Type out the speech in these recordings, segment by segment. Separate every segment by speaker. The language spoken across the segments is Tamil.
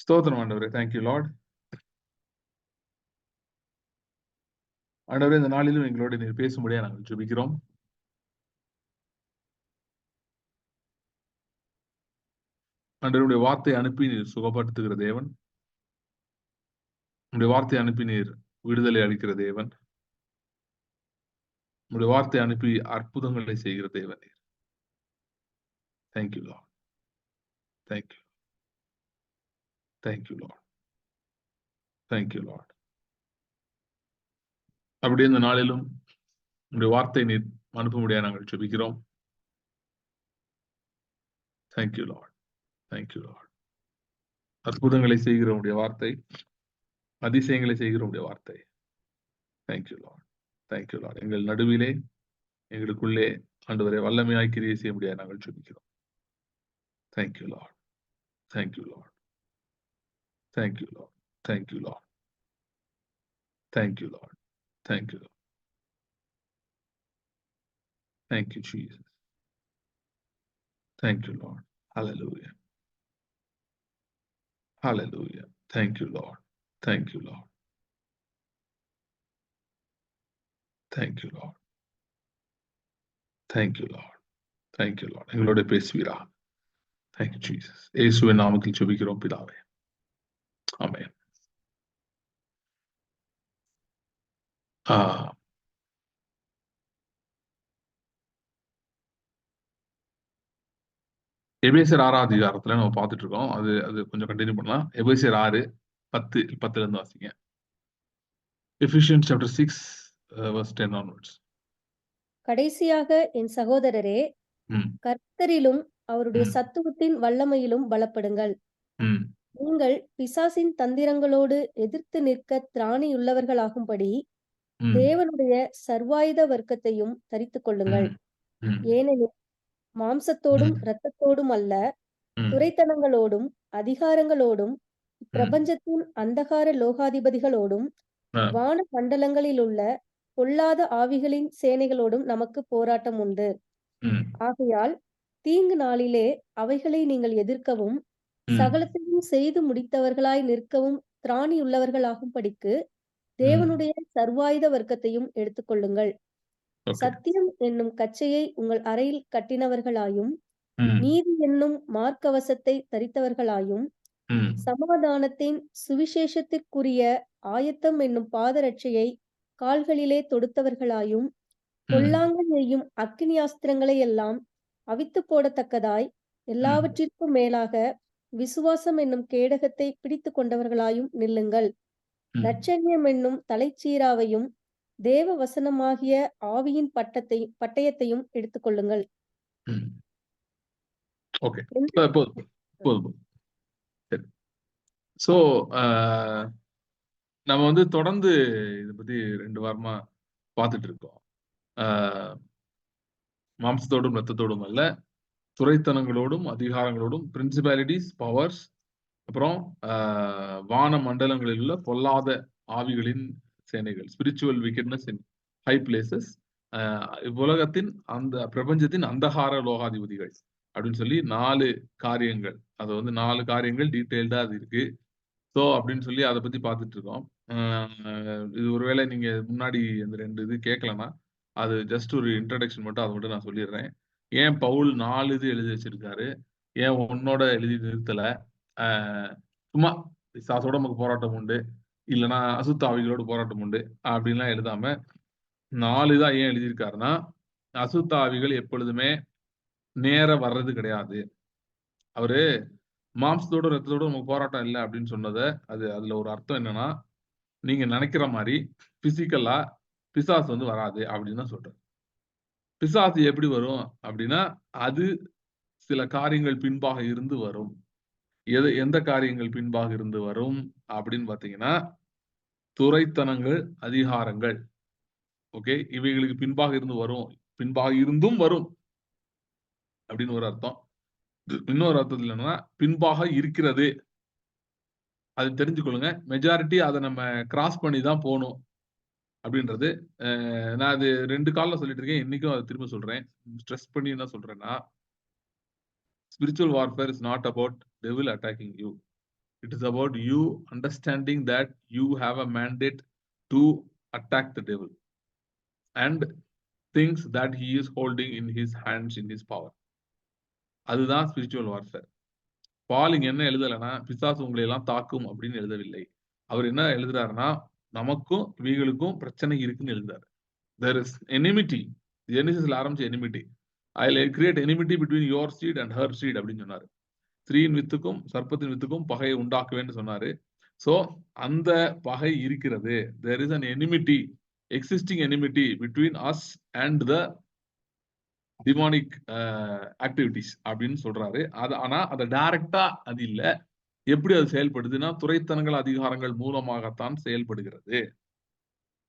Speaker 1: ஸ்தோத்திரம் ஆண்டவரே. Thank you Lord. ஆண்டவரே, இந்த நாளிலும் எங்களோட நீர் பேசும்படியா நாங்கள் ஜெபிக்கிறோம். ஆண்டவருடைய வார்த்தை அனுப்பி நீர் சுகப்படுத்துகிற தேவன். உங்களுடைய வார்த்தை அனுப்பி நீர் விடுதலை அளிக்கிற தேவன். உங்களுடைய வார்த்தை அனுப்பி அற்புதங்களை செய்கிற தேவன் நீர். Thank you Lord. Thank you. Thank you Lord. Thank you Lord. அப்படியே இந்த நாளிலும் உங்களுடைய வார்த்தை நீர் அனுப்பும்படியா நாங்கள் ஜெபிக்கிறோம். Thank you Lord. Thank you Lord. அற்புதங்களை செய்கிற உங்களுடைய வார்த்தை, அதிசயங்களை செய்கிற உங்களுடைய வார்த்தை. Thank you Lord. Thank you Lord. எங்கள் நடுவிலே எங்களுக்குள்ளே ஆண்டவரை வல்லமையாய் கிரியை செய்ய முடியாது நாங்கள் ஜெபிக்கிறோம். Thank you Lord. Thank you Lord. Thank you Lord. Thank you Lord. Thank you Lord. Thank you Lord. Thank you Jesus. Thank you Lord. Hallelujah. Hallelujah. Thank you Lord. Thank you Lord. Thank you Lord. Thank you Lord. Thank you Lord. எங்களோட பேசுவீரா? Thank you Jesus. இயேசுவின் நாமத்தில் ஜெபிக்கிறோம் பிதாவே. ஆமென். எபேசியர் 6ஆம் அதிகாரத்துல நம்ம பார்த்துட்டு இருக்கோம். அது கொஞ்சம் கண்டினியூ பண்ணலாம். எபேசியர் 6:10 இருந்து வாசிங்க. Ephesians chapter 6 verse 10 onwards.
Speaker 2: கடைசியாக என் சகோதரரே, கர்த்தரிலும் அவருடைய சத்துவத்தின் வல்லமையிலும் பலப்படுங்கள். நீங்கள் பிசாசின் தந்திரங்களோடு எதிர்த்து நிற்க திராணியுள்ளவர்களாகும்படி தேவனுடைய சர்வாயுத வர்க்கத்தையும் தரித்துக் கொள்ளுங்கள். ஏனெனில் மாம்சத்தோடும் இரத்தத்தோடும் அல்ல, துரைத்தனங்களோடும் அதிகாரங்களோடும் பிரபஞ்சத்தின் அந்தகார லோகாதிபதிகளோடும் வான மண்டலங்களில் உள்ள பொல்லாத ஆவிகளின் சேனைகளோடும் நமக்கு போராட்டம் உண்டு. ஆகையால் தீங்கு நாளிலே அவைகளை நீங்கள் எதிர்க்கவும் சகலத்தையும் செய்து முடித்தவர்களாய் நிற்கவும் திராணியுள்ளவர்களாகும்படிக்கு தேவனுடைய சர்வாயுத வர்க்கத்தையும் எடுத்துக்கொள்ளுங்கள். சத்தியம் என்னும் கச்சையை உங்கள் அறையில் கட்டினவர்களாயும், நீதி என்னும் மார்க்கவசத்தை தரித்தவர்களாயும், சமாதானத்தின் சுவிசேஷத்திற்குரிய ஆயத்தம் என்னும் பாதரட்சையை கால்களிலே தொடுத்தவர்களாயும், பொல்லாங்கன் எய்யும் அக்கினியாஸ்திரங்களை எல்லாம் அவித்து போடத்தக்கதாய் எல்லாவற்றிற்கும் மேலாக விசுவாசம் என்னும் கேடகத்தை பிடித்து கொண்டவர்களாயும் நில்லுங்கள். இரட்சண்யம் என்னும் தலைச்சீராவையும் தேவ வசனமாகிய ஆவியின் பட்டயத்தையும் எடுத்துக்கொள்ளுங்கள்.
Speaker 1: சோ நம்ம தொடர்ந்து இதை பத்தி 2 வாரமா பார்த்துட்டு இருக்கோம். மாம்சத்தோடும் ரத்தத்தோடும் அல்ல, துரைத்தனங்களோடும் அதிகாரங்களோடும், பிரின்சிபாலிட்டிஸ், பவர்ஸ், அப்புறம் வான மண்டலங்களில் உள்ள பொல்லாத ஆவிகளின் சேனைகள், ஸ்பிரிச்சுவல் விக்கெட்னஸ் இன் ஹை பிளேசஸ், உலகத்தின் அந்த பிரபஞ்சத்தின் அந்தகார லோகாதிபதிகள் அப்படின்னு சொல்லி 4 காரியங்கள். அது 4 காரியங்கள் டீட்டெயில்டா அது இருக்கு. ஸோ அப்படின்னு சொல்லி அதை பத்தி பார்த்துட்டு இருக்கோம். இது ஒருவேளை நீங்க முன்னாடி அந்த 2 இது கேட்கலன்னா அது ஜஸ்ட் ஒரு இன்ட்ரடக்ஷன் மட்டும், அதை மட்டும் நான் சொல்லிடுறேன். ஏன் பவுல் 4 இது எழுதி வச்சிருக்காரு, ஏன் உன்னோட எழுதி நிறுத்தல, சும்மா பிசாசோட நமக்கு போராட்டம் உண்டு, இல்லைன்னா அசுத்த ஆவிகளோடு போராட்டம் உண்டு அப்படின்லாம் எழுதாம 4 தான் ஏன் எழுதியிருக்காருன்னா, அசுத்த ஆவிகள் எப்பொழுதுமே நேர வர்றது கிடையாது. அவரு மாம்சத்தோட ரத்தத்தோட நமக்கு போராட்டம் இல்லை அப்படின்னு சொன்னதை அதுல ஒரு அர்த்தம் என்னன்னா, நீங்க நினைக்கிற மாதிரி பிசிக்கலா பிசாசு வராது அப்படின்னு தான் சொல்றாரு. பிசாசு எப்படி வரும் அப்படின்னா, அது சில காரியங்கள் பின்பாக இருந்து வரும். எந்த காரியங்கள் பின்பாக இருந்து வரும் அப்படின்னு பாத்தீங்கன்னா, துரைத்தனங்கள், அதிகாரங்கள். ஓகே, இவைகளுக்கு பின்பாக இருந்து வரும், பின்பாக இருந்தும் வரும் அப்படின்னு ஒரு அர்த்தம். இன்னொரு அர்த்தத்துல என்னன்னா, பின்பாக இருக்கிறது. அது தெரிஞ்சுக்கொள்ளுங்க. மெஜாரிட்டி அதை நம்ம கிராஸ் பண்ணி தான் போகணும் அப்படின்றது. நான் அது 2 கால்ல சொல்லிட்டு இருக்கேன், இன்னைக்கும் அதை திரும்ப சொல்றேன். ஸ்ட்ரெஸ் பண்ணி என்ன சொல்றேன்னா, spiritual warfare is not about devil attacking you. It is about you understanding that you have a mandate to attack the devil and things that he is holding in his hands, in his power. அதுதான் ஸ்பிரிச்சுவல் வார்ஃபேர். பால் இங்க என்ன எழுதலைன்னா பிசாசு உங்களை எல்லாம் தாக்கும் அப்படின்னு எழுதவில்லை. அவர் என்ன எழுதுறாருன்னா நமக்கும் இவைகளுக்கும் பிரச்சனை இருக்குன்னு எழுதுறாரு. There is enmity. ஜெனிசிஸ்ல ஆரம்பிச்ச enmity. I'll create enmity between your seed and her seed அப்படின்னு சொன்னாரு. ஸ்திரீயின் வித்துக்கும் சர்ப்பத்தின் வித்துக்கும் பகையை உண்டாக்குவேன்னு சொன்னாரு. சோ அந்த பகை இருக்கிறது. There is an enmity, existing enmity between us and the demonic activities அப்படின்னு சொல்றாரு. அது ஆனா அதை டைரக்டா அது இல்ல. எப்படி அது செயல்படுதுன்னா துரைத்தனங்கள் அதிகாரங்கள் மூலமாகத்தான் செயல்படுகிறது.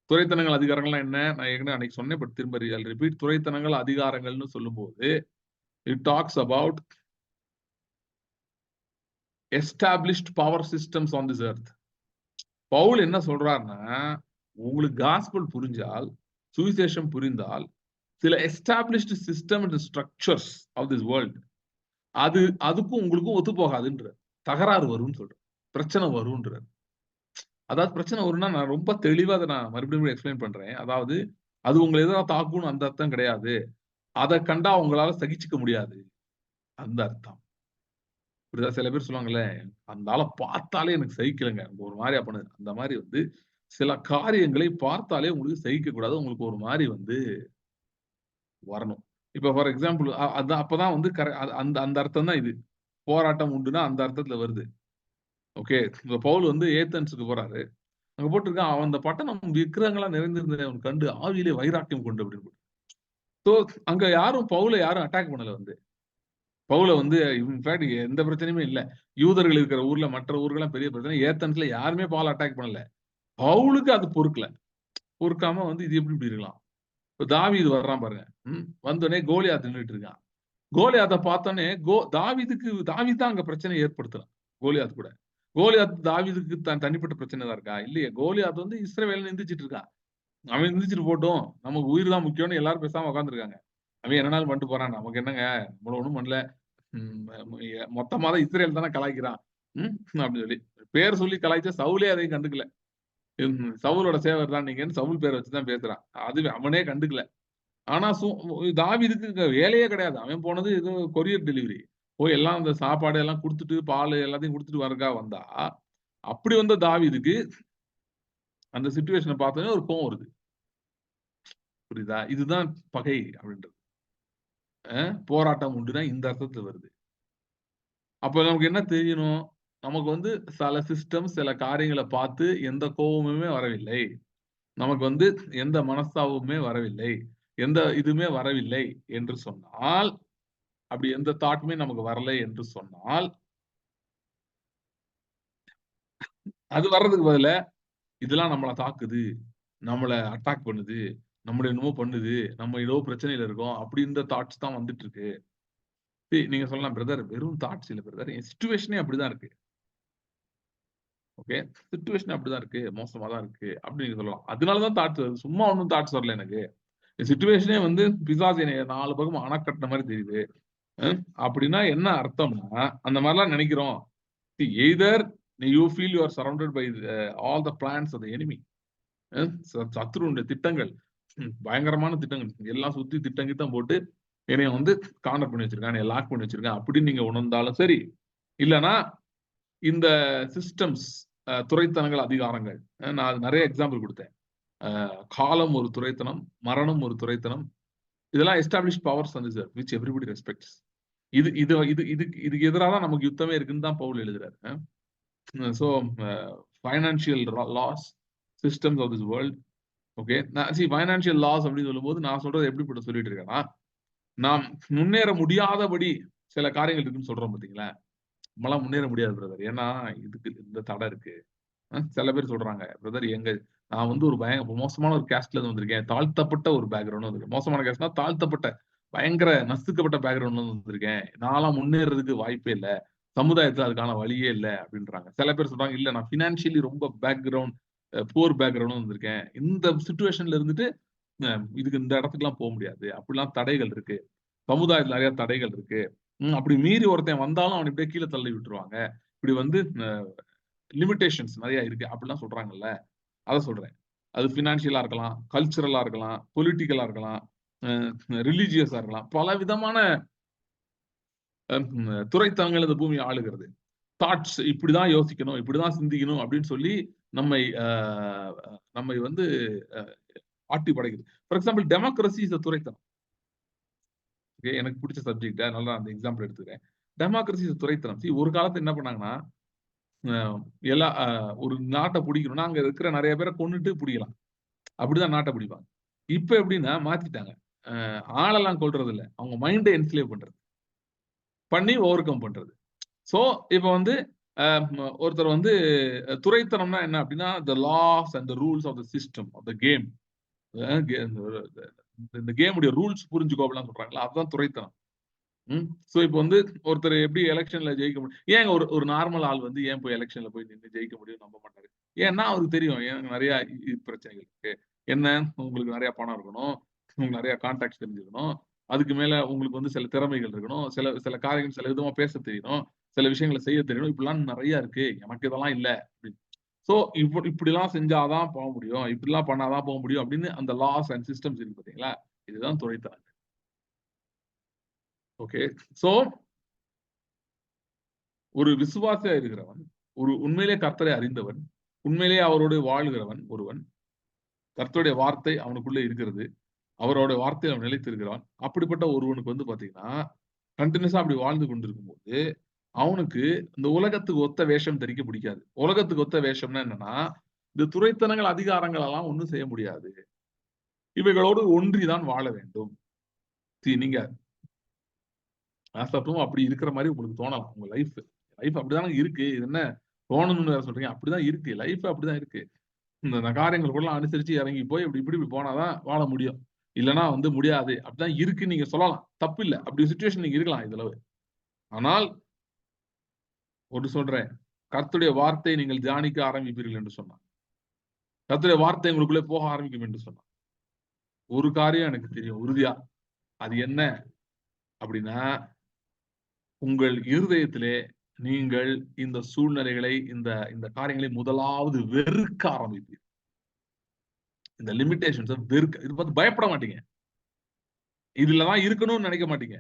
Speaker 1: துரைத்தனங்கள் அதிகாரங்கள்லாம் என்ன? நான் ஏற்கனவே அன்னைக்கு சொன்னேன், பட் திரும்ப ரிப்பீட். துரைத்தனங்கள் அதிகாரங்கள்னு சொல்லும்போது it talks about established power systems on this earth. Paul என்ன சொல்றாருன்னா உங்களுக்கு காஸ்பல் புரிஞ்சால், சுவிசேஷம் புரிந்தால், சில established system and structures of this world அதுக்கும் உங்களுக்கும் ஒத்து போகாதுன்ற தகராறு வரும்னு சொல்றேன். பிரச்சனை வரும்ன்றார். அதாவது பிரச்சனை வரும்னா நான் ரொம்ப தெளிவா அதை நான் மறுபடியும் எக்ஸ்பிளைன் பண்றேன். அதாவது அது உங்களை எதாவது தாக்கும்னு அந்த அர்த்தம் கிடையாது. அதை கண்டா உங்களால சகிச்சுக்க முடியாது அந்த அர்த்தம். இப்படிதான் சில பேர் சொல்லுவாங்கல்ல, அந்த ஆளை பார்த்தாலே எனக்கு சகிக்கலைங்க, ஒரு மாதிரியா பண்ணுது. அந்த மாதிரி வந்து சில காரியங்களை பார்த்தாலே உங்களுக்கு சகிக்க கூடாது, உங்களுக்கு ஒரு மாதிரி வந்து வரணும். இப்ப ஃபார் எக்ஸாம்பிள் அதான் அப்பதான் வந்து அந்த அந்த அர்த்தம் தான் இது. போராட்டம் உண்டுன்னா அந்த அர்த்தத்துல வருது. ஓகே, இப்ப பவுல் வந்து ஏத்தன்ஸுக்கு போறாரு. அங்க போட்டிருக்கான், அவன் அந்த பட்டணம் விக்கிரங்களா நிறைந்திருந்த அவன் கண்டு ஆவியிலே வைராக்கியம் கொண்டு அப்படின்னு. ஸோ அங்க யாரும் பவுலை யாரும் அட்டாக் பண்ணல. வந்து பவுல வந்து இன்ஃபேக்ட் எந்த பிரச்சனையுமே இல்ல. யூதர்கள் இருக்கிற ஊர்ல மற்ற ஊர்கள்லாம் பெரிய பிரச்சனை. ஏத்தன்ஸ்ல யாருமே பவுல் அட்டாக் பண்ணல. பவுலுக்கு அது பொறுக்காம வந்து இது எப்படி இப்படி இருக்கலாம். இப்ப தாவீது வர்றான் பாருங்க. வந்தோடனே கோலியாத் நின்றுட்டு இருக்கான். கோலியாத்தை பார்த்தோன்னே தாவீது தான் அங்க பிரச்சனை ஏற்படுத்துறான். கோலியாத் கூட தாவீதுக்கு தனிப்பட்ட பிரச்சனை தான் இருக்கா? இல்லையே. கோலியாத் வந்து இஸ்ரவேல் நிந்திச்சிட்டு இருக்கான். அவன் நிந்திச்சிட்டு போட்டோம், நமக்கு உயிர் தான் முக்கியம்னு எல்லாரும் பேசாம உட்காந்துருக்காங்க. அவன் என்னனாலும் பண்ணிட்டு போறான், நமக்கு என்னங்க, நம்மள ஒண்ணும் பண்ணல. மொத்தமா தான் இஸ்ரேல் தானே கலாய்க்கிறான் அப்படின்னு சொல்லி பேர் சொல்லி கலாய்ச்சா சவுலே அதையும் கண்டுக்கல. சவுலோட சேவர் தான் நீங்கன்னு சவுல் பேரை வச்சுதான் பேசுறான். அது அவனே கண்டுக்கல. ஆனா தாவீதுக்கு வேலையே கிடையாது. அவன் போனது ஏதோ கொரியர் டெலிவரி போய் எல்லாம் அந்த சாப்பாடு எல்லாம் கொடுத்துட்டு பால் எல்லாத்தையும் கொடுத்துட்டு வரக்கா வந்தா. அப்படி வந்த தாவீதுக்கு அந்த சிச்சுவேஷனை பார்த்தோன்னே ஒரு கோவம் வருது. புரியுதா? இதுதான் பகை அப்படின்றது. போராட்டம் உண்டுனா இந்த அர்த்தத்துல வருது. அப்ப நமக்கு என்ன தெரியணும்? நமக்கு வந்து சில சிஸ்டம் சில காரியங்களை பார்த்து எந்த கோபமுமே வரவில்லை, நமக்கு வந்து எந்த மனஸ்தாபமுமே வரவில்லை, எந்த இதுவுமே வரவில்லை என்று சொன்னால், அப்படி எந்த தாட்டுமே நமக்கு வரலை என்று சொன்னால், அது வர்றதுக்கு பதில இதெல்லாம் நம்மளை தாக்குது, நம்மளை அட்டாக் பண்ணுது, நம்மள என்னமோ பண்ணுது, நம்ம ஏதோ பிரச்சனையில இருக்கோம், அப்படி இந்த தாட்ஸ் தான் வந்துட்டு இருக்கு. நீங்க சொல்லலாம், பிரதர் வெறும் தாட்ஸ் இல்ல பிரதர், என் சிச்சுவேஷனே அப்படிதான் இருக்கு. ஓகே, சிச்சுவேஷன் அப்படிதான் இருக்கு, மோசமா தான் இருக்கு அப்படின்னு நீங்க சொல்லலாம். அதனாலதான் தாட்ஸ் வருது, சும்மா ஒன்றும் தாட்ஸ் வரல. எனக்கு சிச்சுவேஷனே வந்து பிசாசு என்னை 4 பக்கம் அணக்கட்டின மாதிரி தெரியுது. அப்படின்னா என்ன அர்த்தம்னா, அந்த மாதிரிலாம் நினைக்கிறோம். Either you feel you are surrounded by all the plans of the enemy. சத்ருனுடைய திட்டங்கள், பயங்கரமான திட்டங்கள், எல்லாம் சுத்தி திட்டம் போட்டு என்னைய வந்து கார்னர் பண்ணி வச்சிருக்கான், லாக் பண்ணி வச்சிருக்கான் அப்படின்னு நீங்க உணர்ந்தாலும் சரி. இல்லைன்னா இந்த சிஸ்டம்ஸ், துரைத்தனங்கள், அதிகாரங்கள், நான் நிறைய எக்ஸாம்பிள் கொடுத்தேன். காலம் ஒரு துரைத்தனம், மரணம் ஒரு துரைத்தனம். இதெல்லாம் establish powers on this earth which everybody respects. இதுக்கு எதிராக தான் நமக்கு யுத்தமே இருக்குன்னு தான் பவுல் எழுதுறாரு. So financial loss, systems of this world. Okay, financial loss அப்படின்னு சொல்லும்போது நான் சொல்றது எப்படி சொல்லிட்டு இருக்கேன்னா, நாம் முன்னேற முடியாதபடி சில காரியங்கள் இருக்குன்னு சொல்றோம் பார்த்தீங்களா. நம்மளாம் முன்னேற முடியாது பிரதர், ஏன்னா இதுக்கு இந்த தடை இருக்கு. சில பேர் சொல்றாங்க, பிரதர் நான் வந்து ஒரு மோசமான ஒரு கேஸ்ட்ல இருந்து வந்திருக்கேன், தாழ்த்தப்பட்ட ஒரு பேக்ரவுண்ட் வந்திருக்கேன். மோசமான கேஸ்ட்னா தாழ்த்தப்பட்ட, பயங்கர நசுக்கப்பட்ட பேக்ரவுண்ட்ல இருந்து வந்திருக்கேன், நான்லாம் முன்னேறதுக்கு வாய்ப்பே இல்லை, சமுதாயத்துல அதுக்கான வழியே இல்லை அப்படின்றாங்க. சில பேர் சொல்றாங்க, இல்ல நான் பினான்சியலி ரொம்ப பேக்ரவுண்ட், புவர் பேக்ரவுண்ட் வந்திருக்கேன், இந்த சிச்சுவேஷன்ல இருந்துட்டு இதுக்கு இந்த இடத்துக்குலாம் போக முடியாது, அப்படிலாம் தடைகள் இருக்கு, சமுதாயத்துல நிறைய தடைகள் இருக்கு. அப்படி மீறி ஒருத்தன் வந்தாலும் அவன் இப்படியே கீழே தள்ளி விட்டுருவாங்க. இப்படி வந்து லிமிடேஷன்ஸ் நிறைய இருக்கு அப்படிலாம் சொல்றாங்கல்ல, அதை சொல்றேன். அது பினான்சியலா இருக்கலாம், கல்ச்சுரலா இருக்கலாம், பொலிட்டிக்கலா இருக்கலாம், ரிலீஜியஸா இருக்கலாம். பல விதமான துறைத்தனங்கள் இந்த பூமியை ஆளுகிறது. தாட்ஸ் இப்படிதான் யோசிக்கணும், இப்படிதான் சிந்திக்கணும் அப்படின்னு சொல்லி நம்மை நம்மை வந்து ஆட்டி படைக்குது. ஃபார் எக்ஸாம்பிள் டெமோக்ரஸி இஸ் துறைத்தனம். எனக்கு பிடிச்ச சப்ஜெக்ட், அதனால அந்த எக்ஸாம்பிள் எடுத்துக்கிறேன். டெமோக்ரஸி இஸ் துறைத்தனம். ஒரு காலத்துல என்ன பண்ணாங்கன்னா, எல்லா ஒரு நாட்டை பிடிக்கணும்னா அங்க இருக்கிற நிறைய பேரை கொன்னுட்டு பிடிக்கலாம். அப்படிதான் நாட்டை பிடிப்பாங்க. இப்ப எப்படின்னா மாத்திட்டாங்க. ஆளெல்லாம் கொல்றது இல்ல, அவங்க மைண்டை என்ஸ்லேவ் பண்றது, பண்ணி ஓவர் கம் பண்றது. சோ இப்ப வந்து ஒருத்தர் வந்து துறைத்தனம்னா என்ன அப்படின்னா, the laws and the rules of the system of the game, இந்த கேம் உடைய ரூல்ஸ் புரிஞ்சுக்கோ அப்படிலாம் சொல்றாங்களா, அதுதான் துறைத்தனம். சோ இப்ப வந்து ஒருத்தர் எப்படி எலெக்ஷன்ல ஜெயிக்க முடியும்? ஏங்க ஒரு நார்மல் ஆள் வந்து ஏன் போய் எலெக்ஷன்ல போய் நின்று ஜெயிக்க முடியும் நம்ப மாட்டாரு. ஏன்னா அவருக்கு தெரியும் எனக்கு நிறைய பிரச்சனைகள் இருக்கு. என்ன, உங்களுக்கு நிறைய பணம் இருக்கணும், உங்களுக்கு நிறைய கான்டாக்ட்ஸ் தெரிஞ்சுக்கணும், அதுக்கு மேல உங்களுக்கு வந்து சில திறமைகள் இருக்கணும், சில சில காரியங்கள் சில விதமா பேச தெரியணும், சில விஷயங்களை செய்ய தெரியணும், இப்படிலாம் நிறைய இருக்கு, எனக்கு இதெல்லாம் இல்ல அப்படின்னு. சோ இப்படிலாம் செஞ்சாதான் போக முடியும், இப்படிலாம் பண்ணாதான் போக முடியும் அப்படின்னு அந்த லாஸ் அண்ட் சிஸ்டம்ஸ் இருக்கு பாத்தீங்களா, இதுதான் துறைத்தனம். ஓகே, சோ ஒரு விசுவாசியா இருக்கிறவன், ஒரு உண்மையிலே கர்த்தரை அறிந்தவன், உண்மையிலேயே அவரோடு வாழ்கிறவன் ஒருவன், கர்த்தருடைய வார்த்தை அவனுக்குள்ளே இருக்கிறது, அவரோட வார்த்தையில் அவன் நிலைத்திருக்கிறான். அப்படிப்பட்ட ஒருவனுக்கு வந்து பாத்தீங்கன்னா கண்டினியூஸா அப்படி வாழ்ந்து கொண்டிருக்கும் போது அவனுக்கு இந்த உலகத்துக்கு ஒத்த வேஷம் தரிக்க பிடிக்காது. உலகத்துக்கு ஒத்த வேஷம்னா என்னன்னா, இந்த துறைத்தனங்கள் அதிகாரங்கள் எல்லாம் ஒண்ணும் செய்ய முடியாது, இவைகளோடு ஒன்றிதான் வாழ வேண்டும். நீங்க அப்படி இருக்கிற மாதிரி உங்களுக்கு தோணலாம். உங்க லைஃப் அப்படிதானே இருக்கு, இது என்ன தோணணும்னு வேற சொல்றீங்க? அப்படிதான் இருக்கு, லைஃப் அப்படிதான் இருக்கு. இந்த காரியங்கள் கூட அனுசரிச்சு இறங்கி போய் இப்படி போனாதான் வாழ முடியும், இல்லைன்னா வந்து முடியாது, அப்படிதான் இருக்கு நீங்க சொல்லலாம், தப்பு இல்ல, அப்படி சிச்சுவேஷன் நீங்க இருக்கலாம் இதுலவு. ஆனால் ஒன்று சொல்றேன், கர்த்தருடைய வார்த்தையை நீங்கள் தியானிக்க ஆரம்பிப்பீர்கள் என்று சொன்னார், கர்த்தருடைய வார்த்தை உங்களுக்குள்ளே போக ஆரம்பிக்கும் என்று சொன்னார். ஒரு காரியம் எனக்கு தெரியும் உறுதியா, அது என்ன அப்படின்னா, உங்கள் இருதயத்திலே நீங்கள் இந்த சூழ்நிலைகளை இந்த இந்த காரியங்களை முதலாவது வெறுக்க ஆரம்பிப்பீர்கள். இந்த லிமிடேஷன்ஸ் வெறுக்க, இது பார்த்து பயப்பட மாட்டீங்க, இதுலதான் இருக்கணும்னு நினைக்க மாட்டீங்க,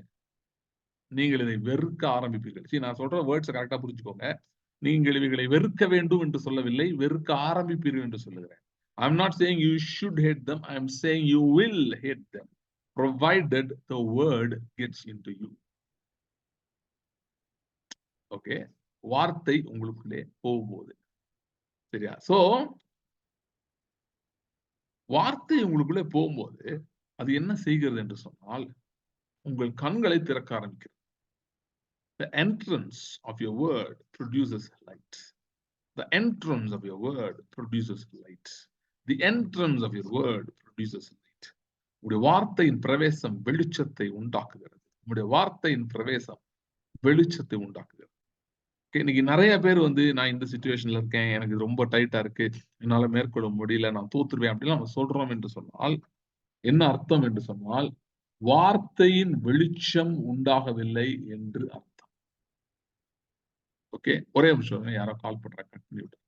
Speaker 1: நீங்கள் இதை வெறுக்க ஆரம்பிப்பீர்கள். சரி, நான் சொல்ற வேர்ட்ஸ் கரெக்டா புரிஞ்சுக்கோங்க. நீங்கள் இவைகளை வெறுக்க வேண்டும் என்று சொல்லவில்லை, வெறுக்க ஆரம்பிப்பீர்கள் என்று சொல்லுகிறேன். I'm not saying you should hate them, I'm saying you will hate them provided the word gets into you. Okay, வார்த்தை உங்களுக்குள்ளே போகும்போது, சரியா? சோ வார்த்தை உங்களுக்குள்ளே போகும்போது அது என்ன செய்கிறது என்று சொன்னால், உங்கள் கண்களை திறக்க ஆரம்பிக்கிறது. The entrance of your word produces light. The entrance of your word produces light. The entrance of your word produces light. உங்களுடைய வார்த்தையின் பிரவேசம் வெளிச்சத்தை உண்டாக்குகிறது. உங்களுடைய வார்த்தையின் பிரவேசம் வெளிச்சத்தை உண்டாக்குகிறது. இன்னைக்கு நிறைய பேர் வந்து நான் இந்த சிச்சுவேஷன்ல இருக்கேன், எனக்கு ரொம்ப டைட்டா இருக்கு, என்னால மேற்கொள்ள முடியல, நான் தோத்துருவேன் அப்படின்னு நம்ம சொல்றோம் என்று சொன்னால் என்ன அர்த்தம் என்று சொன்னால், வார்த்தையின் வெளிச்சம் உண்டாகவில்லை என்று அர்த்தம். ஓகே, ஒரே நிமிஷம், யாரோ கால் பண்றாங்க, கட் பண்ணி விட்டு.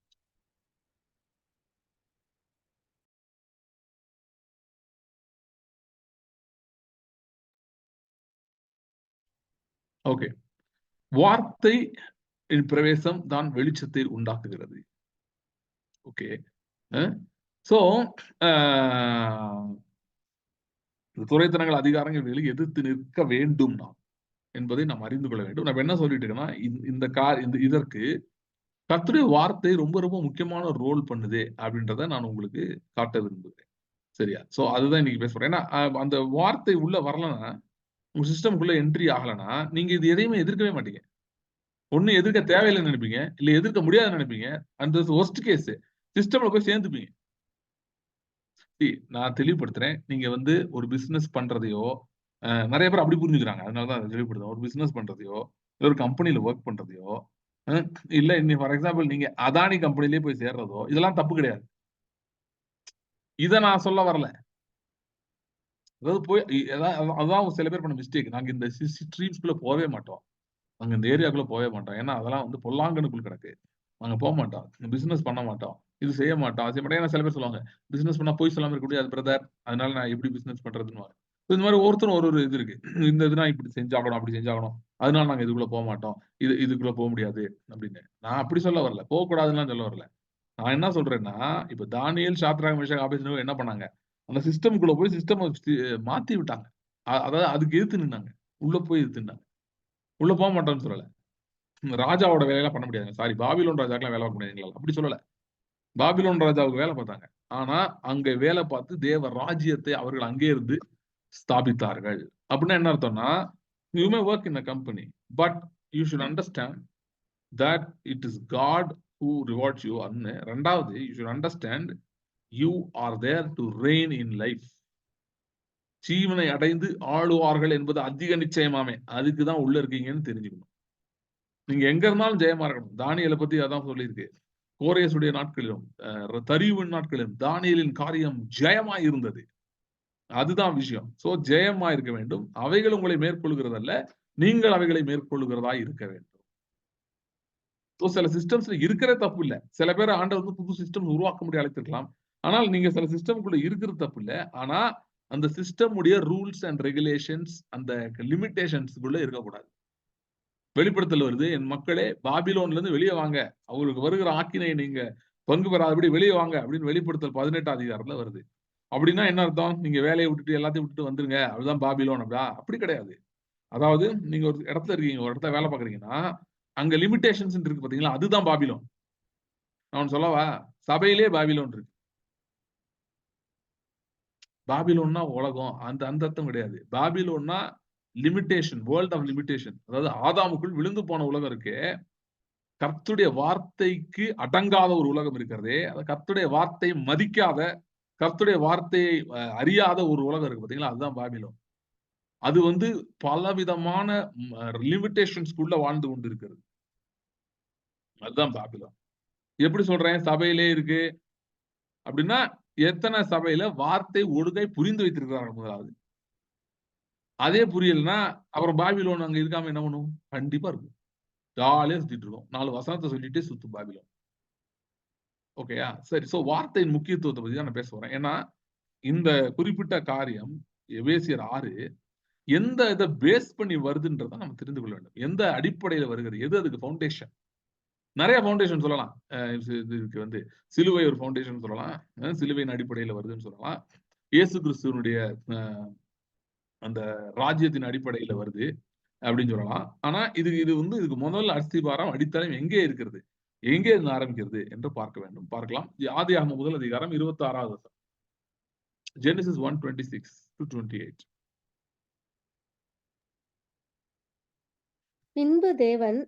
Speaker 1: ஓகே, வார்த்தை பிரவேசம் தான் வெளிச்சத்தை உண்டாக்குகிறது. ஓகே, சோ துறைத்தனங்கள் அதிகாரங்கள் எதிர்த்து நிற்க வேண்டும் நாம் என்பதை நாம் அறிந்து கொள்ள வேண்டும். நான் என்ன சொல்லிட்டு இருக்கேன்னா, இந்த இதற்கு கர்த்தருடைய வார்த்தை ரொம்ப ரொம்ப முக்கியமான ரோல் பண்ணுது அப்படின்றத நான் உங்களுக்கு காட்ட விரும்புகிறேன். சரியா? சோ அதுதான் இன்னைக்கு பேச போறேன். ஏன்னா அந்த வார்த்தை உள்ள வரலன்னா, உங்க சிஸ்டம்குள்ள என்ட்ரி ஆகலன்னா, நீங்க இது எதையுமே எதிர்க்கவே மாட்டீங்க. ஒண்ணு எதிர்க்க தேவையில்லைன்னு நினைப்பீங்க, இல்ல எதிர்க்க முடியாதுன்னு நினைப்பீங்க. அந்த வொர்ஸ்ட் கேஸ் சிஸ்டம்ல போய் சேர்ந்துப்பீங்க. நான் தெளிவுபடுத்துறேன். நீங்க வந்து ஒரு பிசினஸ் பண்றதையோ, நிறைய பேர் அப்படி புரிஞ்சுக்கிறாங்க. அதனாலதான் அதை தெளிவுபடுத்துறேன். ஒரு பிசினஸ் பண்றதையோ, இல்ல ஒரு கம்பெனில ஒர்க் பண்றதையோ, இல்ல இன்னைக்கு ஃபார் எக்ஸாம்பிள் நீங்க அதானி கம்பெனிலேயே போய் சேர்றதோ, இதெல்லாம் தப்பு கிடையாது. இத நான் சொல்ல வரல. அதாவது போய் அதான் சில பேர் பண்ண மிஸ்டேக். நாங்க இந்த ஸ்ட்ரீம்ஸ்குள்ள போகவே மாட்டோம். அங்க இந்த ஏரியாக்குள்ள போவே மாட்டோம். ஏன்னா அதெல்லாம் வந்து பொல்லாங்கனுக்குள் கிடக்கு. நாங்க போமாட்டோம். பிசினஸ் பண்ண மாட்டோம். இது செய்ய மாட்டோம். அது செய்ய மாட்டோம். ஏன்னா சில பேர் சொல்லுவாங்க, பிசினஸ் பண்ணா பொய் சொல்லாம இருக்க முடியாது பிரதர். அதனால நான் எப்படி பிசினஸ் பண்றதுன்னுவாங்க. இந்த மாரி ஒவ்வொருத்தரும் ஒரு இது இருக்கு. இந்த இதுனா இப்படி செஞ்சாகணும், அப்படி செஞ்சாகணும். அதனால நாங்க இதுக்குள்ள போமாட்டோம். இதுக்குள்ள போ முடியாது அப்படின்னு. நான் அப்படி சொல்ல வரல. போக்கூடாதுன்னுலாம் சொல்ல வரல. நான் என்ன சொல்றேன்னா, இப்ப தானியேல், சாத்ராக், மேஷாக், ஆபேத்நேகோ என்ன பண்ணாங்க? அந்த சிஸ்டம்க்குள்ள போய் சிஸ்டம் மாத்தி விட்டாங்க. அதாவது அதுக்கு எதிர்த்து நின்னாங்க. உள்ள போய் எதிர்த்து நின்னாங்க. உள்ள போமாட்டோம்ன்னு சொல்லல. ராஜாவோட வேலையெல்லாம் பண்ண முடியாதுங்க. சாரி பாபிலோன் ராஜாக்கெல்லாம் வேலை பார்க்க முடியாது எங்களால. அப்படி சொல்லல. பாபிலோன் ராஜாவுக்கு வேலை பார்த்தாங்க. ஆனா, அங்க வேலை பார்த்து தேவ ராஜ்யத்தை அவர்கள் அங்கே இருந்து ஸ்தாபித்தார்கள். அப்படின்னா என்ன அர்த்தம்னா, you may work in a company. But you should understand that it is God who rewards you. 2வது you should understand you are there to reign in life. ஜீவனை அடைந்து ஆளுவார்கள் என்பது அதிக நிச்சயமாமே. அதுக்கு தான் உள்ள இருக்கீங்கன்னு தெரிஞ்சுக்கணும். நீங்க எங்க இருந்தாலும் ஜெயமா இருக்கணும். தானியேல பத்தி அதான் சொல்லியிருக்கு. கோரேசுடைய நாட்களிலும், தரியுவின் நாட்களிலும் தானியேலின் காரியம் ஜெயமாய் இருந்தது. அதுதான் விஷயம். சோ ஜெயமா இருக்க வேண்டும். அவைகள் உங்களை மேற்கொள்கிறதல்ல, நீங்கள் அவைகளை மேற்கொள்கிறதா இருக்க வேண்டும். சோ சில சிஸ்டம்ஸ்ல இருக்கிறது தப்பு இல்ல. சில பேர் ஆண்டவர் வந்து புது சிஸ்டம் உருவாக்க முடிய அழைத்திருக்கலாம். ஆனால் நீங்க சில சிஸ்டம்குள்ள இருக்கிறது தப்பு இல்ல. ஆனா அந்த சிஸ்டம் உடைய ரூல்ஸ் அண்ட் ரெகுலேஷன்ஸ் அந்த லிமிட்டேஷன்ஸ்க்குள்ள இருக்கக்கூடாது. வெளிப்படுத்தல் வருது, என் மக்களே பாபிலோன்ல இருந்து வெளியே வாங்க, அவங்களுக்கு வருகிற ஆக்கினை நீங்க பங்கு பெறாதபடி வெளியே வாங்க அப்படின்னு வெளிப்படுத்தல் 18ஆம் அதிகாரத்துல வருது. அப்படின்னா என்ன அர்த்தம்? நீங்க வேலையை விட்டுட்டு எல்லாத்தையும் விட்டுட்டு வந்துருங்க, அதுதான் பாபிலோன் அப்படியா? அப்படி கிடையாது. அதாவது நீங்க ஒரு இடத்துல இருக்கீங்க, ஒரு இடத்துல வேலை பார்க்குறீங்கன்னா அங்க லிமிட்டேஷன்ஸ் இருக்கு பாத்தீங்களா, அதுதான் பாபிலோன். நான் சொல்லவா? சபையிலே பாபிலோன் இருக்கு. பாபிலோன்னா உலகம் அந்த அந்த அர்த்தம் கிடையாது. பாபிலோன்னா லிமிட்டேஷன், வேர்ல்ட் ஆஃப் லிமிட்டேஷன். அதாவது ஆதாமுக்குள் விழுந்து போன உலகம் இருக்கு. கர்த்தருடைய வார்த்தைக்கு அடங்காத ஒரு உலகம் இருக்கிறதே, கர்த்தருடைய வார்த்தையை மதிக்காத, கர்த்தருடைய வார்த்தையை அறியாத ஒரு உலகம் இருக்கு பாத்தீங்களா, அதுதான் பாபிலோன். அது வந்து பலவிதமான லிமிட்டேஷன்ஸ்குள்ள வாழ்ந்து கொண்டு இருக்கிறது. அதுதான் பாபிலோன். எப்படி சொல்றேன்? சபையிலே இருக்கு அப்படின்னா, எத்தனை சபையில வார்த்தை ஒழுங்கை புரிந்து வைத்திருக்கிறார்கள் முதலாவது. அதே புரியலன்னா, அப்புறம் பாபிலோன் அங்க இருக்காம என்ன பண்ணும்? கண்டிப்பா இருக்கும். ஜாலியா சுத்திட்டு இருக்கும். 4 வசனத்த சொல்லிட்டே சுத்தும் பாபிலோன். ஓகேயா? சரி. சோ வார்த்தையின் முக்கியத்துவத்த பத்தி தான் நான் பேச போறேன். ஏன்னா, இந்த குறிப்பிட்ட காரியம் எபேசியர் 6 எந்த இத பேஸ் பண்ணி வருதுன்றத நம்ம தெரிந்து கொள்ள வேண்டும். எந்த அடிப்படையில வருகிறது? எது அதுக்கு ஃபவுண்டேஷன்? நெறைய ஃபவுண்டேஷன் சொல்லலாம். இதுக்கு வந்து சிலுவை ஒரு ஃபவுண்டேஷன் சொல்லலாம். சிலுவையின் அடிப்படையில வருதுன்னு சொல்லலாம். இயேசு கிறிஸ்துவினுடைய அ அந்த ராஜ்யத்தின் அடிப்படையில வருது அப்படின்னு சொல்லலாம். ஆனா இது வந்து இதுக்கு முதல் அஸ்திபாரம், அடித்தளம் எங்கே இருக்கிறது? எங்கே இருந்து ஆரம்பிக்கிறது என்று பார்க்க வேண்டும். பார்க்கலாம். ஆதியாகமம் முதல் அதிகாரம் 26வது வசனம். Genesis 1:26-28.
Speaker 2: பின்பு தேவன்,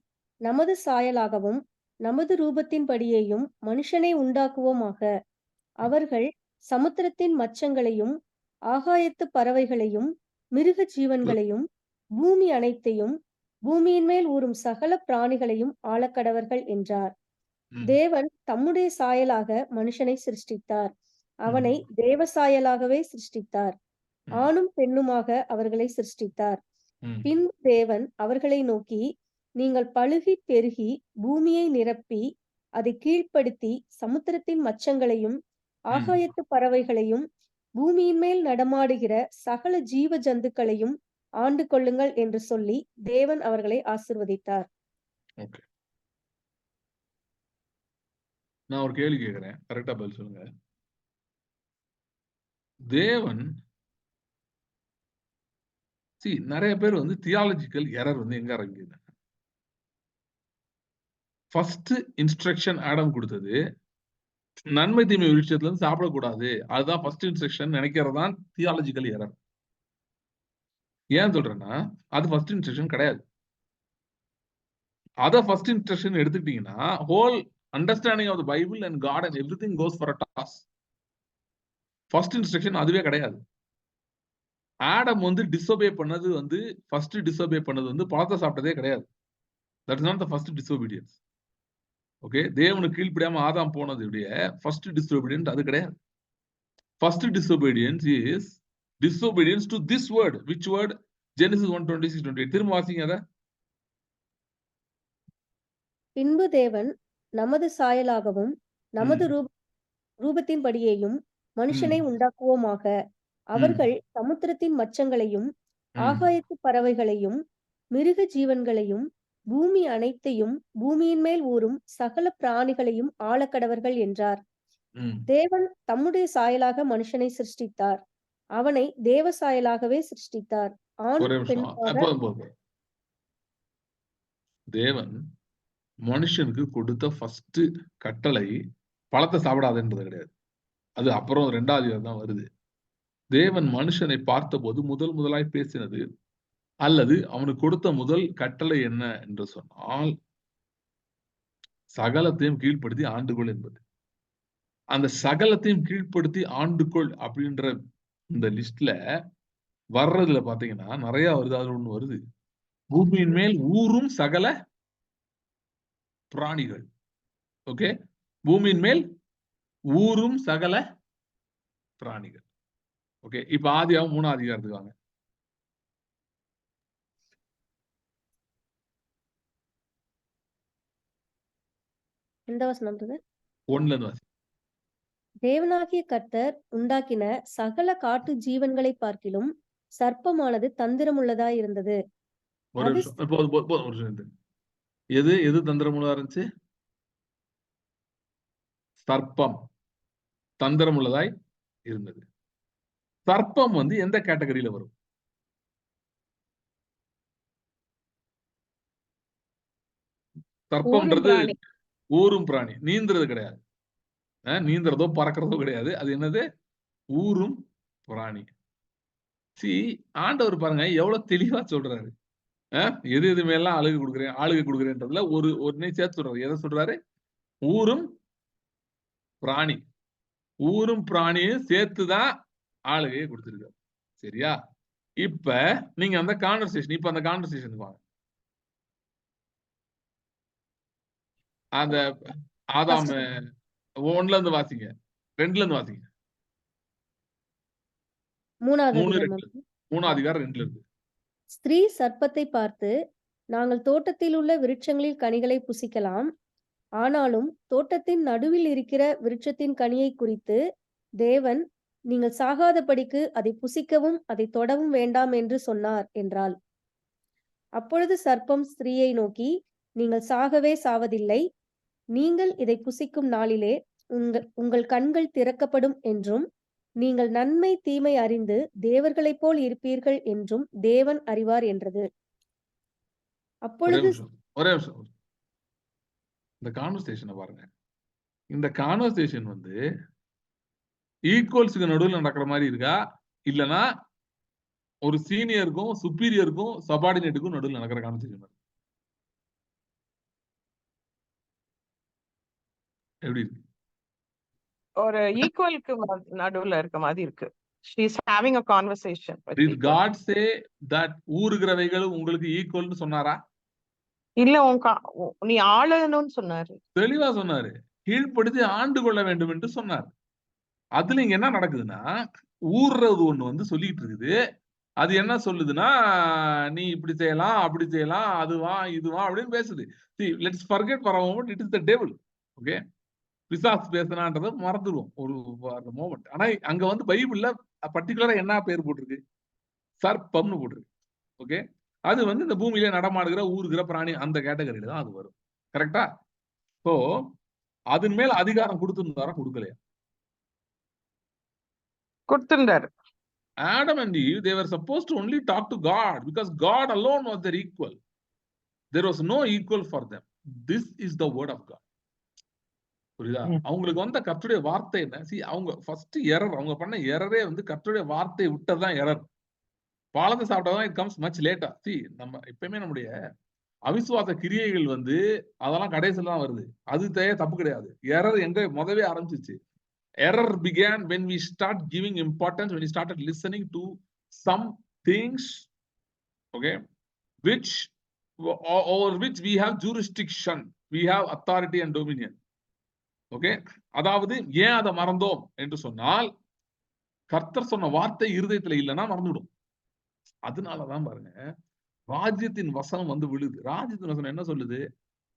Speaker 2: நமது சாயலாகவும் நமது ரூபத்தின்படியேயும் மனுஷனை உண்டாக்குவோமாக. அவர்கள் சமுத்திரத்தின் மச்சங்களையும் ஆகாயத்து பறவைகளையும் மிருக ஜீவன்களையும் பூமி அனைத்தையும் பூமியின் மேல் ஊறும் சகல பிராணிகளையும் ஆளக்கடவர்கள் என்றார். தேவன் தம்முடைய சாயலாக மனுஷனை சிருஷ்டித்தார். அவனை தேவ சாயலாகவே சிருஷ்டித்தார். ஆணும் பெண்ணுமாக அவர்களை சிருஷ்டித்தார். பின்பு தேவன் அவர்களை நோக்கி, நீங்கள் பலுகி பெருகி பூமியை நிரப்பி அதை கீழ்ப்படுத்தி சமுத்திரத்தின் மச்சங்களையும் ஆகாயத்து பறவைகளையும் பூமியின் மேல் நடமாடுகிற சகல ஜீவ ஜந்துக்களையும் ஆண்டு கொள்ளுங்கள் என்று சொல்லி தேவன் அவர்களை ஆசீர்வதித்தார்.
Speaker 1: நான் ஒரு கேள்வி கேட்கிறேன், கரெக்டா பதில் சொல்லுங்க. தேவன் நிறைய பேர் வந்து தியாலஜிக்கல் எரர் வந்து எங்க ஆரம்பிக்குது? ஃபர்ஸ்ட் இன்ஸ்ட்ரக்ஷன் ஆடம் கொடுத்தது, நன்மை தீமை விஷயத்துல இருந்து சாப்பிடக்கூடாது. அதுதான் ஃபர்ஸ்ட் இன்ஸ்ட்ரக்ஷன் நினைக்கிறது தான் தியாலஜிக்கல் எரர். ஏன் சொல்றேன்னா, அது ஃபர்ஸ்ட் இன்ஸ்ட்ரக்ஷன் கிடையாது. அத ஃபர்ஸ்ட் இன்ஸ்ட்ரக்ஷன் எடுத்துக்கிட்டீங்கன்னா, whole understanding of the Bible and God and everything goes for a toss. First instruction அதுவே கிடையாது. ஆடம் வந்து டிஸ்ஓபே பண்ணது வந்து ஃபர்ஸ்ட் டிஸ்ஓபே பண்ணது வந்து பழத்தை சாப்பிட்டதே கிடையாது. That is not the first disobedience. Okay, தேவனுக்கு கீழ்ப்படியாம ஆதாம் போனதுடைய ஃபர்ஸ்ட் டிஸ்ஓபீடியன்ஸ் அது கிடையாது. First disobedience is disobedience to this word. Which word? Genesis 1:26-28. திரும்ப வாசிங்க அத.
Speaker 2: பின்பு தேவன் நமது சாயலாகவும் நமது ரூபத்தின்படியேயும் மனுஷனை உண்டாக்குவோமாக. அவர்கள் சமுத்திரத்தின் மச்சங்களையும் ஆகாயத்து பறவைகளையும் மிருக ஜீவன்களையும் பூமி அனைத்தையும் பூமியின் மேல் ஊறும் சகல பிராணிகளையும் ஆளக்கடவர்கள் என்றார். தேவன் தம்முடைய சாயலாக மனுஷனை சிருஷ்டித்தார், அவனை தேவ சாயலாகவே சிருஷ்டித்தார்.
Speaker 1: தேவன் மனுஷனுக்கு கொடுத்த ஃபர்ஸ்ட் கட்டளை பழத்தை சாப்பிடாதுன்றது கிடையாது. அது அப்புறம் 2வது தான் வருது. தேவன் மனுஷனை பார்த்தபோது முதலாய் பேசினது அல்லது அவனுக்கு கொடுத்த முதல் கட்டளை என்ன என்று சொன்னால், சகலத்தையும் கீழ்ப்படுத்தி ஆண்டுகொள் என்பது. அந்த சகலத்தையும் கீழ்ப்படுத்தி ஆண்டுகொள் அப்படின்ற இந்த லிஸ்ட்ல வர்றதுல பாத்தீங்கன்னா நிறைய வருது. அதுல ஒண்ணு வருது, பூமியின் மேல் ஊறும் சகல பிராணிகள். ஓகே, பூமியின் மேல் ஊறும் சகல பிராணிகள். ஓகே, இப்ப ஆதியாகமம் 3ஆம் அதிகாரத்துக்கு வாங்க.
Speaker 2: எந்த வசனம்?
Speaker 1: 1ல இருந்து வாசி.
Speaker 2: தேவனாகிய கர்த்தர் உண்டாக்கின சகல காட்டு ஜீவன்களை பார்க்கிலும் சர்ப்பமானது தந்திரமுள்ளதாய் இருந்தது.
Speaker 1: எது தந்திரமுள்ளதா இருந்துச்சு? சர்ப்பம் தந்திரமுள்ளதாய் இருந்தது. சர்ப்பம் எந்த கேட்டகரியில வரும்? சர்ப்பம்ன்றது ஊரும் பிராணி, நீந்துறது கிடையாது. நீந்துறதோ பறக்கிறதோ கிடையாது. அது என்னது? ஊரும் பிராணி. ஆண்டவர் பாருங்க எவ்வளவு தெளிவா சொல்றாரு. எது மேலாம் ஆளுகை கொடுக்குறேன்றதுல ஒன்னே சேர்த்து சொல்றாரு. எதை சொல்றாரு? ஊரும் பிராணி. ஊரும் பிராணியும் சேர்த்துதான் ஆளுகையை கொடுத்திருக்காரு. சரியா? இப்ப நீங்க அந்த கான்வர்சேஷன் வாங்க. அந்த ஆதாம் 1ல இருந்து வாசிங்க, 2ல இருந்து வாசிங்க. 3ஆம் அதிகாரம் 2ல இருந்து.
Speaker 2: ஸ்திரீ சர்ப்பத்தை பார்த்து, நாங்கள் தோட்டத்தில் உள்ள விருட்சங்களில் கனிகளை புசிக்கலாம், ஆனாலும் தோட்டத்தின் நடுவில் இருக்கிற விருட்சத்தின் கனியை குறித்து தேவன் நீங்கள் சாகாதபடிக்கு அதை புசிக்கவும் அதை தொடவும் வேண்டாம் என்று சொன்னார் என்றாள். அப்பொழுது சர்ப்பம் ஸ்திரீயை நோக்கி, நீங்கள் சாகவே சாவதில்லை, நீங்கள் இதை புசிக்கும் நாளிலே உங்கள் கண்கள் திறக்கப்படும் என்றும் நீங்கள் நன்மை தீமை அறிந்து தேவர்களைப் போல் இருப்பீர்கள் என்றும் தேவன் அறிவார் என்றது. அப்பொழுது
Speaker 1: ஒரே நிமிஷம் இந்த கான்வர்சேஷனை பாருங்க. இந்த கான்வர்சேஷன் ஈக்குவல்ஸுக்கு நடுவில் நடக்கிற மாதிரி இருக்கா, இல்லனா ஒரு சீனியருக்கும் சுப்பீரியருக்கும் சபார்டினேட்டுக்கும் நடுவில் நடக்கிற கான்வர்சேஷன் எப்படி இருக்கு?
Speaker 3: ஒரு ஈக்குவலுக்கு நடுவுல இருக்க மாதிரி இருக்கு. She is having a conversation.
Speaker 1: Did God say that ஊறுகிறவைகள் உங்களுக்கு ஈக்குவல்னு சொன்னாரா?
Speaker 3: இல்ல, நீ ஆளணும்னு சொன்னாரு.
Speaker 1: தெளிவா சொன்னாரு. கீழ்ப்படுத்தி ஆண்டு கொள்ள வேண்டும் என்று சொன்னார். அதுல இங்க என்ன நடக்குதுன்னா, ஊர்றது ஒண்ணு சொல்லிட்டு இருக்குது. அது என்ன சொல்லுதுன்னா, நீ இப்படி செய்யலாம் அப்படி செய்யலாம், அதுவா இதுவா அப்படின்னு பேசுது. See, let's forget for a moment it is the devil. Okay, பிசாசு பேசினான்றதை மறந்துடுவோம் ஒரு மோமெண்ட். ஆனா அங்க பைபிள்ல பர்டிகுலரா என்ன பேர் போட்டிருக்கு? சர்ப்பம்னு போட்டிருக்கு. ஓகே, அது இந்த பூமியில நடமாடுகிற ஊறுகிற பிராணி அந்த கேட்டகரியில தான் அது வரும். கரெக்டா? சோ அதன் மேல அதிகாரம் கொடுத்திருந்தாரா கொடுக்கலையா?
Speaker 3: கொடுத்திருந்தாரு.
Speaker 1: Adam and Eve, they were supposed to only talk to God because God alone was their equal. There was no equal for them. This is the word of God. புரியுதா? அவங்களுக்கு கர்த்தருடைய வார்த்தை என்ன? அவங்க ஃபர்ஸ்ட் எரர், அவங்க பண்ண எரரே கர்த்தருடைய வார்த்தையை விட்டதுதான் எரர். பழத்தை சாப்பிட்டாதான் இட் கம்ஸ் மச் லேட்டா. நம்ம எப்பயுமே நம்முடைய அவிசுவாச கிரியைகள் அதெல்லாம் கடைசியில தான் வருது. அது தப்பு கிடையாது. எரர் எங்க முதவே ஆரம்பிச்சிச்சு. Error began when we start giving importance, when we started listening to some things, okay, which over which we have jurisdiction, we have authority and dominion. Okay, அதாவது ஏன் அதை மறந்தோம் என்று சொன்னால், கர்த்தர் சொன்ன வார்த்தை இருதயத்துல இல்லைன்னா மறந்துவிடும். அதனாலதான் பாருங்க, ராஜ்யத்தின் வசனம் விழுது. ராஜ்யத்தின் வசனம் என்ன சொல்லுது?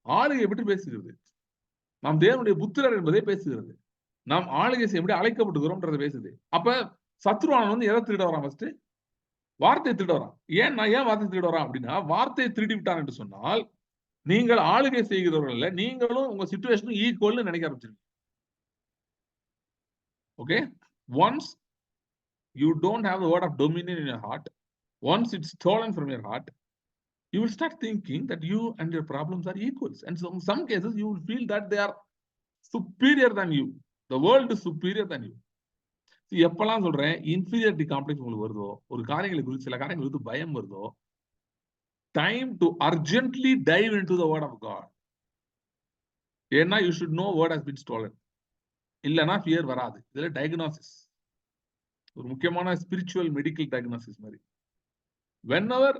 Speaker 1: ஆளுகை பற்றி பேசுகிறது. நாம் தேவனுடைய புத்திரர் என்பதை பேசுகிறது. நாம் ஆளுகை செய்ய எப்படி அழைக்கப்பட்டுகிறோம்ன்றதை பேசுது. அப்ப சத்ருவானன் வந்து எதை திருட வரான்? ஃபர்ஸ்ட் வார்த்தையை திருட வரான். ஏன் வார்த்தை திருட வரான் அப்படின்னா, வார்த்தையை திருடி விட்டான் என்று சொன்னால், நீங்கள் ஆளுகை செய்கிறவர்கள் இல்ல, நீங்களும் உங்க சிச்சுவேஷனும் ஈக்குவல்னு நினைக்க ஆரம்பிச்சிருக்கீங்க. Okay, once you don't have the word of dominion in your heart, once it's stolen from your heart, you will start thinking that you and your problems are equals, and so in some cases you will feel that they are superior than you. The world is superior than you. எப்பெல்லாம் சொல்றேன் இன்ஃபீரியாரிட்டி காம்ப்ளெக்ஸ் உங்களுக்கு வருதோ, ஒரு காரியங்களை குறித்து சில காரியங்கள் குறித்து பயம் வருதோ, time to urgently dive into the word of God. ஏன்னா you should know word has been stolen. இல்லனா ஃபியர் வராது. இதுல டயக்னோசிஸ் ஒரு முக்கியமான ஸ்பிரிச்சுவல் மெடிக்கல் டயக்னோசிஸ் மாதிரி. whenever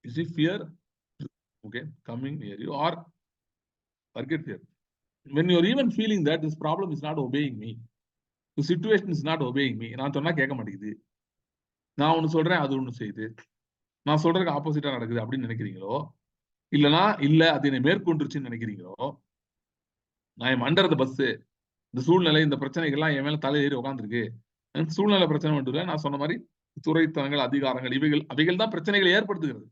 Speaker 1: you see fear, okay, coming near you, or forget fear, when you are even feeling that this problem is not obeying me, the situation is not obeying me, நான் சொன்னா கேட்க மாட்டேங்குது, நான் ஒன்னு சொல்றேன் அது ஒன்னு செய்யுது, நான் சொல்றதுக்கு ஆப்போசிட்டா நடக்குது அப்படின்னு நினைக்கிறீங்களோ, இல்லனா இல்ல அது என்னை மேற்கொண்டுருச்சுன்னு நினைக்கிறீங்களோ, நான் அண்டர் த பஸ், இந்த சூழ்நிலை இந்த பிரச்சனைகள்லாம் என் மேல தலையேறி உட்காந்துருக்கு, சூழ்நிலை பிரச்சனை மட்டும் இல்ல, நான் சொன்ன மாதிரி துறைத்தனங்கள் அதிகாரங்கள் அவைகள் தான் பிரச்சனைகளை ஏற்படுத்துகிறது.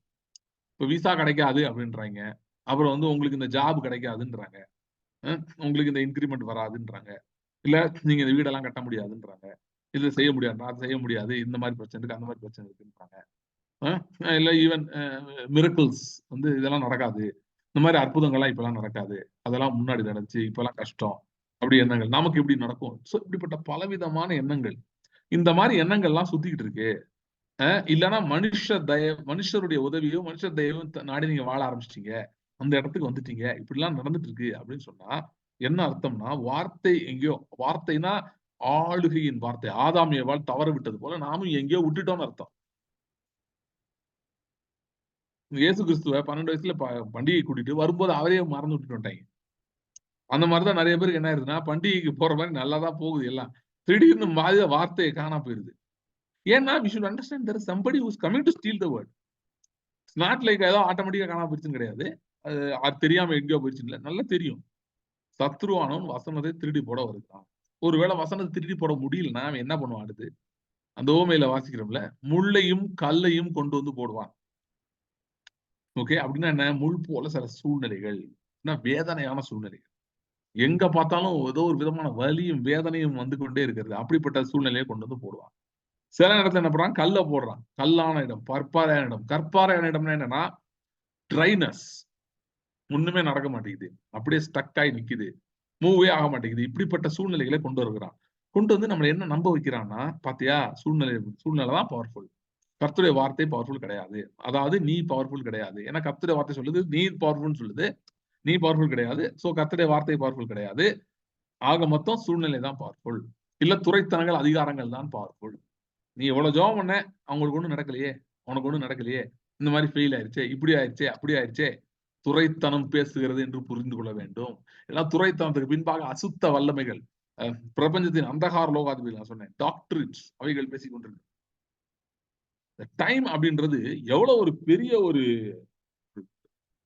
Speaker 1: இப்ப விசா கிடைக்காது அப்படின்றாங்க, அப்புறம் வந்து உங்களுக்கு இந்த ஜாப் கிடைக்காதுன்றாங்க, உங்களுக்கு இந்த இன்கிரிமெண்ட் வராதுன்றாங்க, இல்ல நீங்க இந்த வீடெல்லாம் கட்ட முடியாதுன்றாங்க, இதை செய்ய முடியாது அது செய்ய முடியாது, இந்த மாதிரி பிரச்சனை இருக்கு அந்த மாதிரி பிரச்சனை இருக்குன்றாங்க, இல்ல ஈவன் மிரக்கிள்ஸ் வந்து இதெல்லாம் நடக்காது, இந்த மாதிரி அற்புதங்கள்லாம் இப்பெல்லாம் நடக்காது, அதெல்லாம் முன்னாடி நடந்துச்சு இப்பெல்லாம் கஷ்டம், அப்படி எண்ணங்கள் நமக்கு இப்படி நடக்கும். சோ இப்படிப்பட்ட பலவிதமான எண்ணங்கள், இந்த மாதிரி எண்ணங்கள்லாம் சுத்திக்கிட்டு இருக்கு. இல்லைன்னா மனுஷருடைய உதவியோ மனுஷர் தயவும் நாடி நீங்க வாழ ஆரம்பிச்சிட்டீங்க, அந்த இடத்துக்கு வந்துட்டீங்க, இப்படிலாம் நடந்துட்டு இருக்கு அப்படின்னு சொன்னா என்ன அர்த்தம்னா, வார்த்தை எங்கேயோ, வார்த்தைனா ஆளுகையின் வார்த்தை, ஆதாம் ஏவாள் தவற விட்டது போல நாமும் எங்கேயோ விட்டுட்டோம்னு அர்த்தம். இயேசு கிறிஸ்துவ 12 வயசுல பண்டிகை கூட்டிட்டு வரும்போது அவரே மறந்து விட்டுட்டு வந்துட்டாங்க. அந்த மாதிரிதான் நிறைய பேருக்கு என்ன ஆயிருதுன்னா, பண்டிகைக்கு போற மாதிரி நல்லாதான் போகுது எல்லாம், திடீர்னு மாதிரி வார்த்தையை காணா போயிருது. ஏன்னா we should understand there is somebody who is coming to steal the word. It's not like ஏதோ ஆட்டோமேட்டிக்கா காணாம போயிருச்சுன்னு கிடையாது, அது தெரியாம எங்கேயோ போயிருச்சு இல்ல, நல்லா தெரியும். சத்ருவானவன் வசனத்தை திருடி போட வருகிறான். ஒருவேளை வசனத்தை திருடி போட முடியலன்னா அவன் என்ன பண்ணுவான்? அடுத்து அந்த ஓமையில வாசிக்கிறோம்ல, முள்ளையும் கல்லையும் கொண்டு வந்து போடுவான். ஓகே, அப்படின்னா என்ன? முள் போல சில சூழ்நிலைகள், வேதனையான சூழ்நிலைகள், எங்க பார்த்தாலும் ஏதோ ஒரு விதமான வலியும் வேதனையும் வந்து கொண்டே இருக்கிறது, அப்படிப்பட்ட சூழ்நிலையை கொண்டு வந்து போடுவான். சில இடத்துல என்ன பண்றான்? கல்ல போடுறான். கல்லான இடம், பற்பாறையான இடம். கற்பாறையான இடம்னா என்னன்னா ட்ரைனஸ், ஒண்ணுமே நடக்க மாட்டேங்குது, அப்படியே ஸ்டக் ஆகி நிக்குது, மூவே ஆக மாட்டேங்குது. இப்படிப்பட்ட சூழ்நிலைகளை கொண்டு வருகிறான். கொண்டு வந்து நம்மளை என்ன நம்ப வைக்கிறான்னா, பாத்தியா சூழ்நிலை தான் பவர்ஃபுல், கர்த்தருடைய வார்த்தை பவர்ஃபுல் கிடையாது, அதாவது நீ பவர்ஃபுல் கிடையாது. ஏன்னா கர்த்தருடைய வார்த்தை சொல்லுது நீ பவர்ஃபுல் சொல்லுது, நீ பவர்ஃபுல் கிடையாது. சோ கர்த்தருடைய வார்த்தை பவர்ஃபுல் கிடையாது. ஆக மொத்தம் சூழ்நிலை தான் பவர்ஃபுல், இல்ல துறைத்தனங்கள் அதிகாரங்கள் தான் பவர்ஃபுல். நீ எவ்வளவு ஜெபம் பண்ண, அவங்களுக்கு ஒண்ணும் நடக்கலையே, உனக்கு ஒண்ணும் நடக்கலையே, இந்த மாதிரி ஃபெயில் ஆயிடுச்சே, இப்படி ஆயிடுச்சே, அப்படி ஆயிடுச்சே. துறைத்தனம் பேசுகிறது என்று புரிந்து கொள்ள வேண்டும். ஏன்னா துறைத்தனத்துக்கு பின்பாக அசுத்த வல்லமைகள், பிரபஞ்சத்தின் அந்தகார லோகாதிபதி, நான் சொன்னேன் டாக்டரின்ஸ், அவைகள் பேசிக் கொண்டிருக்கு. டைம் அப்படின்றது எவ்வளவு ஒரு பெரிய ஒரு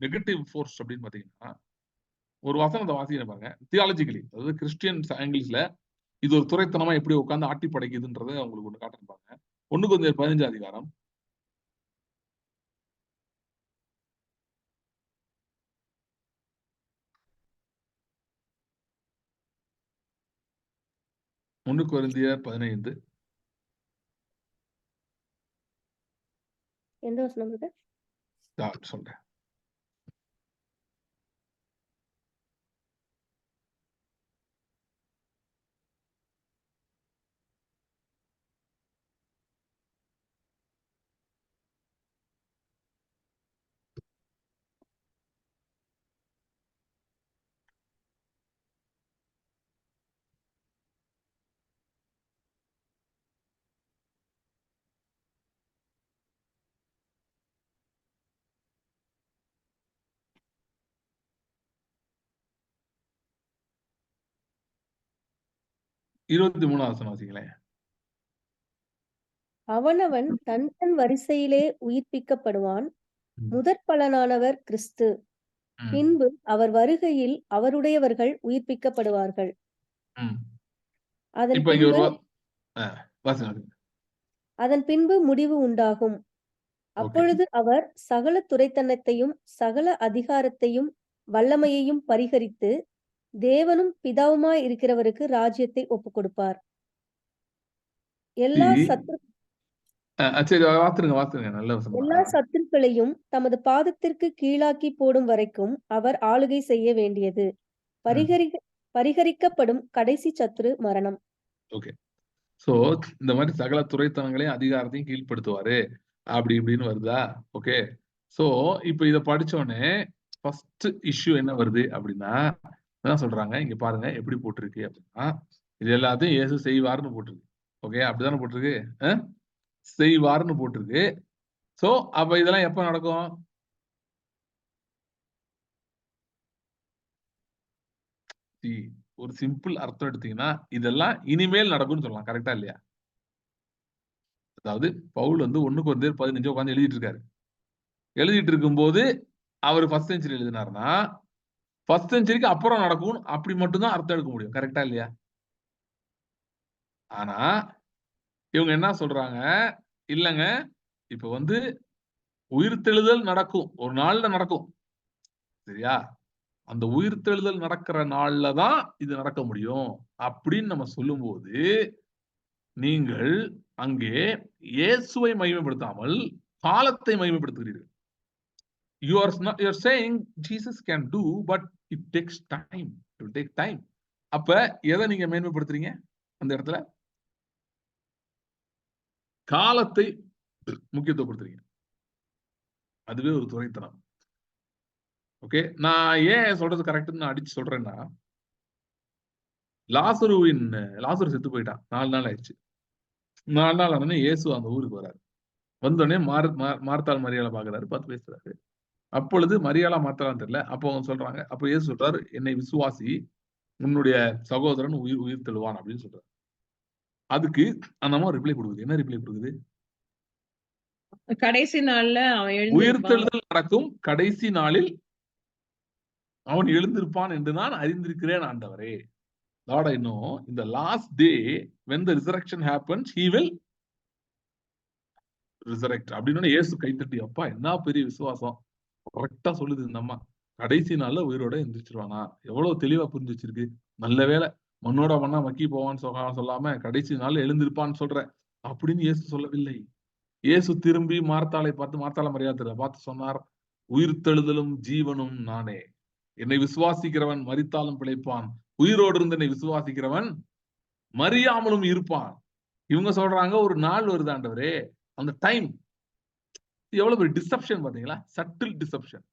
Speaker 1: நெகட்டிவ் ஃபோர்ஸ் அப்படின்னு பாத்தீங்கன்னா, ஒரு வசனத்தை வாசிக்கிறேன் பாருங்க, தியாலஜிக்கலி, அதாவது கிறிஸ்டியன் ஆங்கிள்ஸ்ல இது ஒரு துறைத்தனமா எப்படி உட்கார்ந்து ஆட்டி படைக்குதுன்றத உங்களுக்கு ஒண்ணு காட்டுறேன் பாருங்க. 1 கொரிந்தியர் 15 அதிகாரம் 1 கொரிந்தியர் 15
Speaker 2: எந்த வசனம் இது?
Speaker 1: சொல்றேன். இருபத்தி 23 வசனம் வாசிங்களேன்.
Speaker 2: அவனவன் தன் தன் வரிசையிலே உயிர்ப்பிக்கப்படுவான், முதற் பலனானவர் கிறிஸ்து.
Speaker 1: ம்.
Speaker 2: பின்பு அவர் வருகையில் அவருடையவர்கள் உயிர்ப்பிக்கப்படுவார்கள்.
Speaker 1: ம்.
Speaker 2: அதன்
Speaker 1: இப்ப இங்க ஒரு
Speaker 2: பின்பு
Speaker 1: வாசிங்க.
Speaker 2: அதன் பின்பு முடிவு உண்டாகும்.
Speaker 1: ஓகே.
Speaker 2: அப்பொழுது அவர் சகல துரைத்தனத்தையும் சகல அதிகாரத்தையும் வல்லமையையும் பரிகரித்து தேவனும் பிதாவுமாய் இருக்கிறவருக்கு ராஜ்யத்தை ஒப்புக் கொடுப்பார். எல்லா
Speaker 1: See,
Speaker 2: சத்துரு
Speaker 1: சரி வாத்துருங்க. நல்ல வசனம்
Speaker 2: எல்லா
Speaker 1: தான்.
Speaker 2: சத்துருக்களையும் தமது பாதத்திற்கு கீழாக்கி போடும் வரைக்கும் அவர் ஆளுகை செய்ய வேண்டியது. பரிகரிக்கப்படும் கடைசி சத்துரு மரணம்.
Speaker 1: ஓகே. சோ இந்த மாதிரி சகல துரைத்தனங்களையும் அதிகாரத்தையும் கீழ்ப்படுத்துவாரு அப்படி இப்படின்னு வருதா? ஓகே. சோ இப்ப இத படிச்ச உடனே ஃபர்ஸ்ட் இஷ்யூ என்ன வருது அப்படின்னா, என்ன சொல்றாங்க இங்க பாருங்க எப்படி போட்டிருக்கு அப்படின்னா, இது எல்லாத்தையும் இயேசு செய்வார்னு போட்டிருக்கு. ஓகே, அப்படிதானே போட்டிருக்கு. செய்வார்னு போட்டிருக்கு. சோ அப்ப இதெல்லாம் எப்ப நடக்கும்? ஒரு சிம்பிள் அர்த்தம் எடுத்தீங்கன்னா இதெல்லாம் இனிமேல் நடக்கும்னு சொல்லலாம். கரெக்டா இல்லையா? அதாவது பவுல் வந்து 1 கொரிந்தியர் 15 உட்கார்ந்து எழுதிட்டு இருக்காரு. எழுதிட்டு இருக்கும்போது அவர் ஃபர்ஸ்ட் செஞ்சுரி எழுதினாருன்னா ஃபர்ஸ்ட் செஞ்சுரிக்கு அப்புறம் நடக்கும் அப்படி மட்டும் தான் அர்த்தம் எடுக்க முடியும். கரெக்டா இல்லையா? ஆனா இவங்க என்ன சொல்றாங்க, இல்லங்க இப்ப வந்து உயிர்த்தெழுதல் நடக்கும். ஒரு நாள்ல நடக்கும். சரியா? அந்த உயிர்த்தெழுதல் நடக்கிற நாள்ல தான் இது நடக்க முடியும். அப்படின்னு நம்ம சொல்லும்போது நீங்கள் அங்கே இயேசுவை மகிமைப்படுத்தாமல் காலத்தை மகிமைப்படுத்துகிறீர்கள். You are saying Jesus can do, but it takes time. It will take time. அப்ப எதை நீங்க மேன்மைப்படுத்துறீங்க அந்த இடத்துல? காலத்தை முக்கியத்துவப்படுத்துறீங்க. அதுவே ஒரு துரைத்தனம். ஓகே, நான் ஏன் சொல்றது கரெக்ட்னு நான் அடிச்சு சொல்றேன்னா, லாசரு செத்து போயிட்டான். 4 நாள் ஆயிடுச்சு. 4 நாள் ஆனோடனே இயேசு அந்த ஊருக்கு வராரு. வந்தோடனே மார்த்தாள் மரியாதை பாக்குறாரு, பார்த்து பேசுறாரு. அப்பொழுது மரியாளா மார்த்தாளான்னு தெரியல. அப்போ அவங்க சொல்றாங்க, அப்போ இயேசு சொல்றாரு, என்னை விசுவாசி, உன்னுடைய சகோதரன் உயிர் தெழுவான் அப்படின்னு சொல்றாரு. அதுக்கு அந்த அம்மா ரிப்ளை கொடுக்குது. என்ன ரிப்ளை கொடுக்குது?
Speaker 3: கடைசி நாள்ல அவன்
Speaker 1: உயிர்த்தெழுதல் நடக்கும் கடைசி நாளில் அவன் எழுந்திருப்பான் என்று நான் அறிந்திருக்கிறேன் ஆண்டவரே. Lord, I know in the last day when the resurrection happens he will resurrect. அப்படின்னு இயேசு கைத்தட்டி, அப்பா என்ன பெரிய விசுவாசம், கரெக்டா சொல்லுது இந்த அம்மா. கடைசி நாள்ல உயிரோட எந்திரிச்சிருவானா? எவ்வளவு தெளிவா புரிஞ்சு வச்சிருக்கு. நல்ல வேளை மண்ணோட மண்ணா மக்கி போவான்னு சொல்லாம கடைசி நாள்ல எழுந்திருப்பான்னு சொல்ற அப்படின்னு இயேசு சொல்லவில்லை. இயேசு திரும்பி மார்த்தாளை பார்த்து, மார்த்தாள மரியாதை பார்த்து சொன்னார், உயிர்த்தெழுதலும் ஜீவனும் நானே. என்னை விசுவாசிக்கிறவன் மரித்தாலும் பிழைப்பான், உயிரோடு இருந்து என்னை விசுவாசிக்கிறவன் மறியாமலும் இருப்பான். இவங்க சொல்றாங்க ஒரு நாள் வருது ஆண்டவரே, அந்த டைம் எவ்வளவு பெரிய டிசப்ஷன் பாத்தீங்களா? Subtle deception.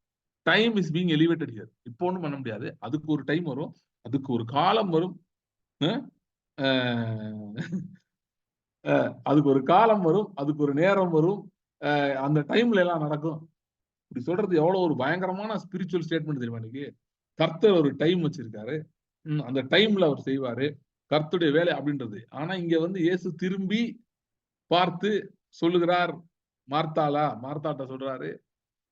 Speaker 1: Time is being elevated here. இப்போ ஒண்ணும் பண்ண முடியாது. அதுக்கு ஒரு டைம் வரும், அதுக்கு ஒரு காலம் வரும், அதுக்கு ஒரு காலம் வரும், அதுக்கு ஒரு நேரம் வரும், அந்த டைம்ல எல்லாம் நடக்கும். இப்படி சொல்றது எவ்வளவு ஒரு பயங்கரமான ஸ்பிரிச்சுவல் ஸ்டேட்மெண்ட் தெரியுமா? இன்னைக்கு கர்த்தர் ஒரு டைம் வச்சிருக்காரு, அந்த டைம்ல அவர் செய்வாரு, கர்த்தருடைய வேலை அப்படின்றது. ஆனா இங்க வந்து இயேசு திரும்பி பார்த்து சொல்லுகிறார், மார்த்தாட்ட சொல்றாரு,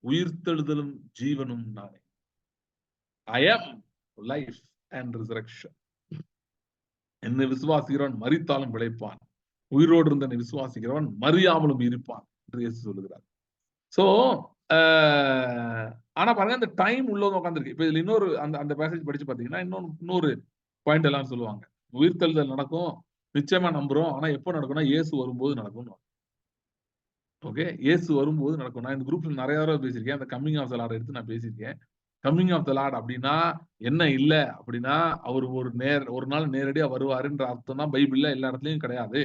Speaker 1: உயிர்த்தெழுதலும் ஜீவனும் நானே. I am life and resurrection. என்னை விசுவாசிக்கிறவன் மரித்தாலும் பிழைப்பான், உயிரோடு இருந்த என்னை விசுவாசிக்கிறவன் மறியாமலும் இருப்பான் என்று இயேசு சொல்லுகிறார். சோ ஆனா பாருங்க, இந்த டைம் உள்ளவங்க உட்காந்துருக்கு. இப்ப இதுல இன்னொரு அந்த பேசேஜ் படிச்சு பாத்தீங்கன்னா இன்னொரு பாயிண்ட் எல்லாம் சொல்லுவாங்க. உயிர்த்தெழுதல் நடக்கும், நிச்சயமா நம்புறோம். ஆனா எப்ப நடக்கும்னா இயேசு வரும்போது நடக்கும். ஓகே, இயேசு வரும்போது நடக்கும். நான் இந்த குரூப்ல நிறைய தடவை பேசியிருக்கேன். அந்த கம்மிங் ஆஃப் த லார்ட் எடுத்து நான் பேசியிருக்கேன். கம்மிங் ஆஃப் த லார்ட் அப்படின்னா என்ன இல்ல அப்படின்னா, அவர் ஒரு நாள் நேரடியா வருவாருன்ற அர்த்தம் தான் பைபிள்ல எல்லா இடத்துலயும் கிடையாது.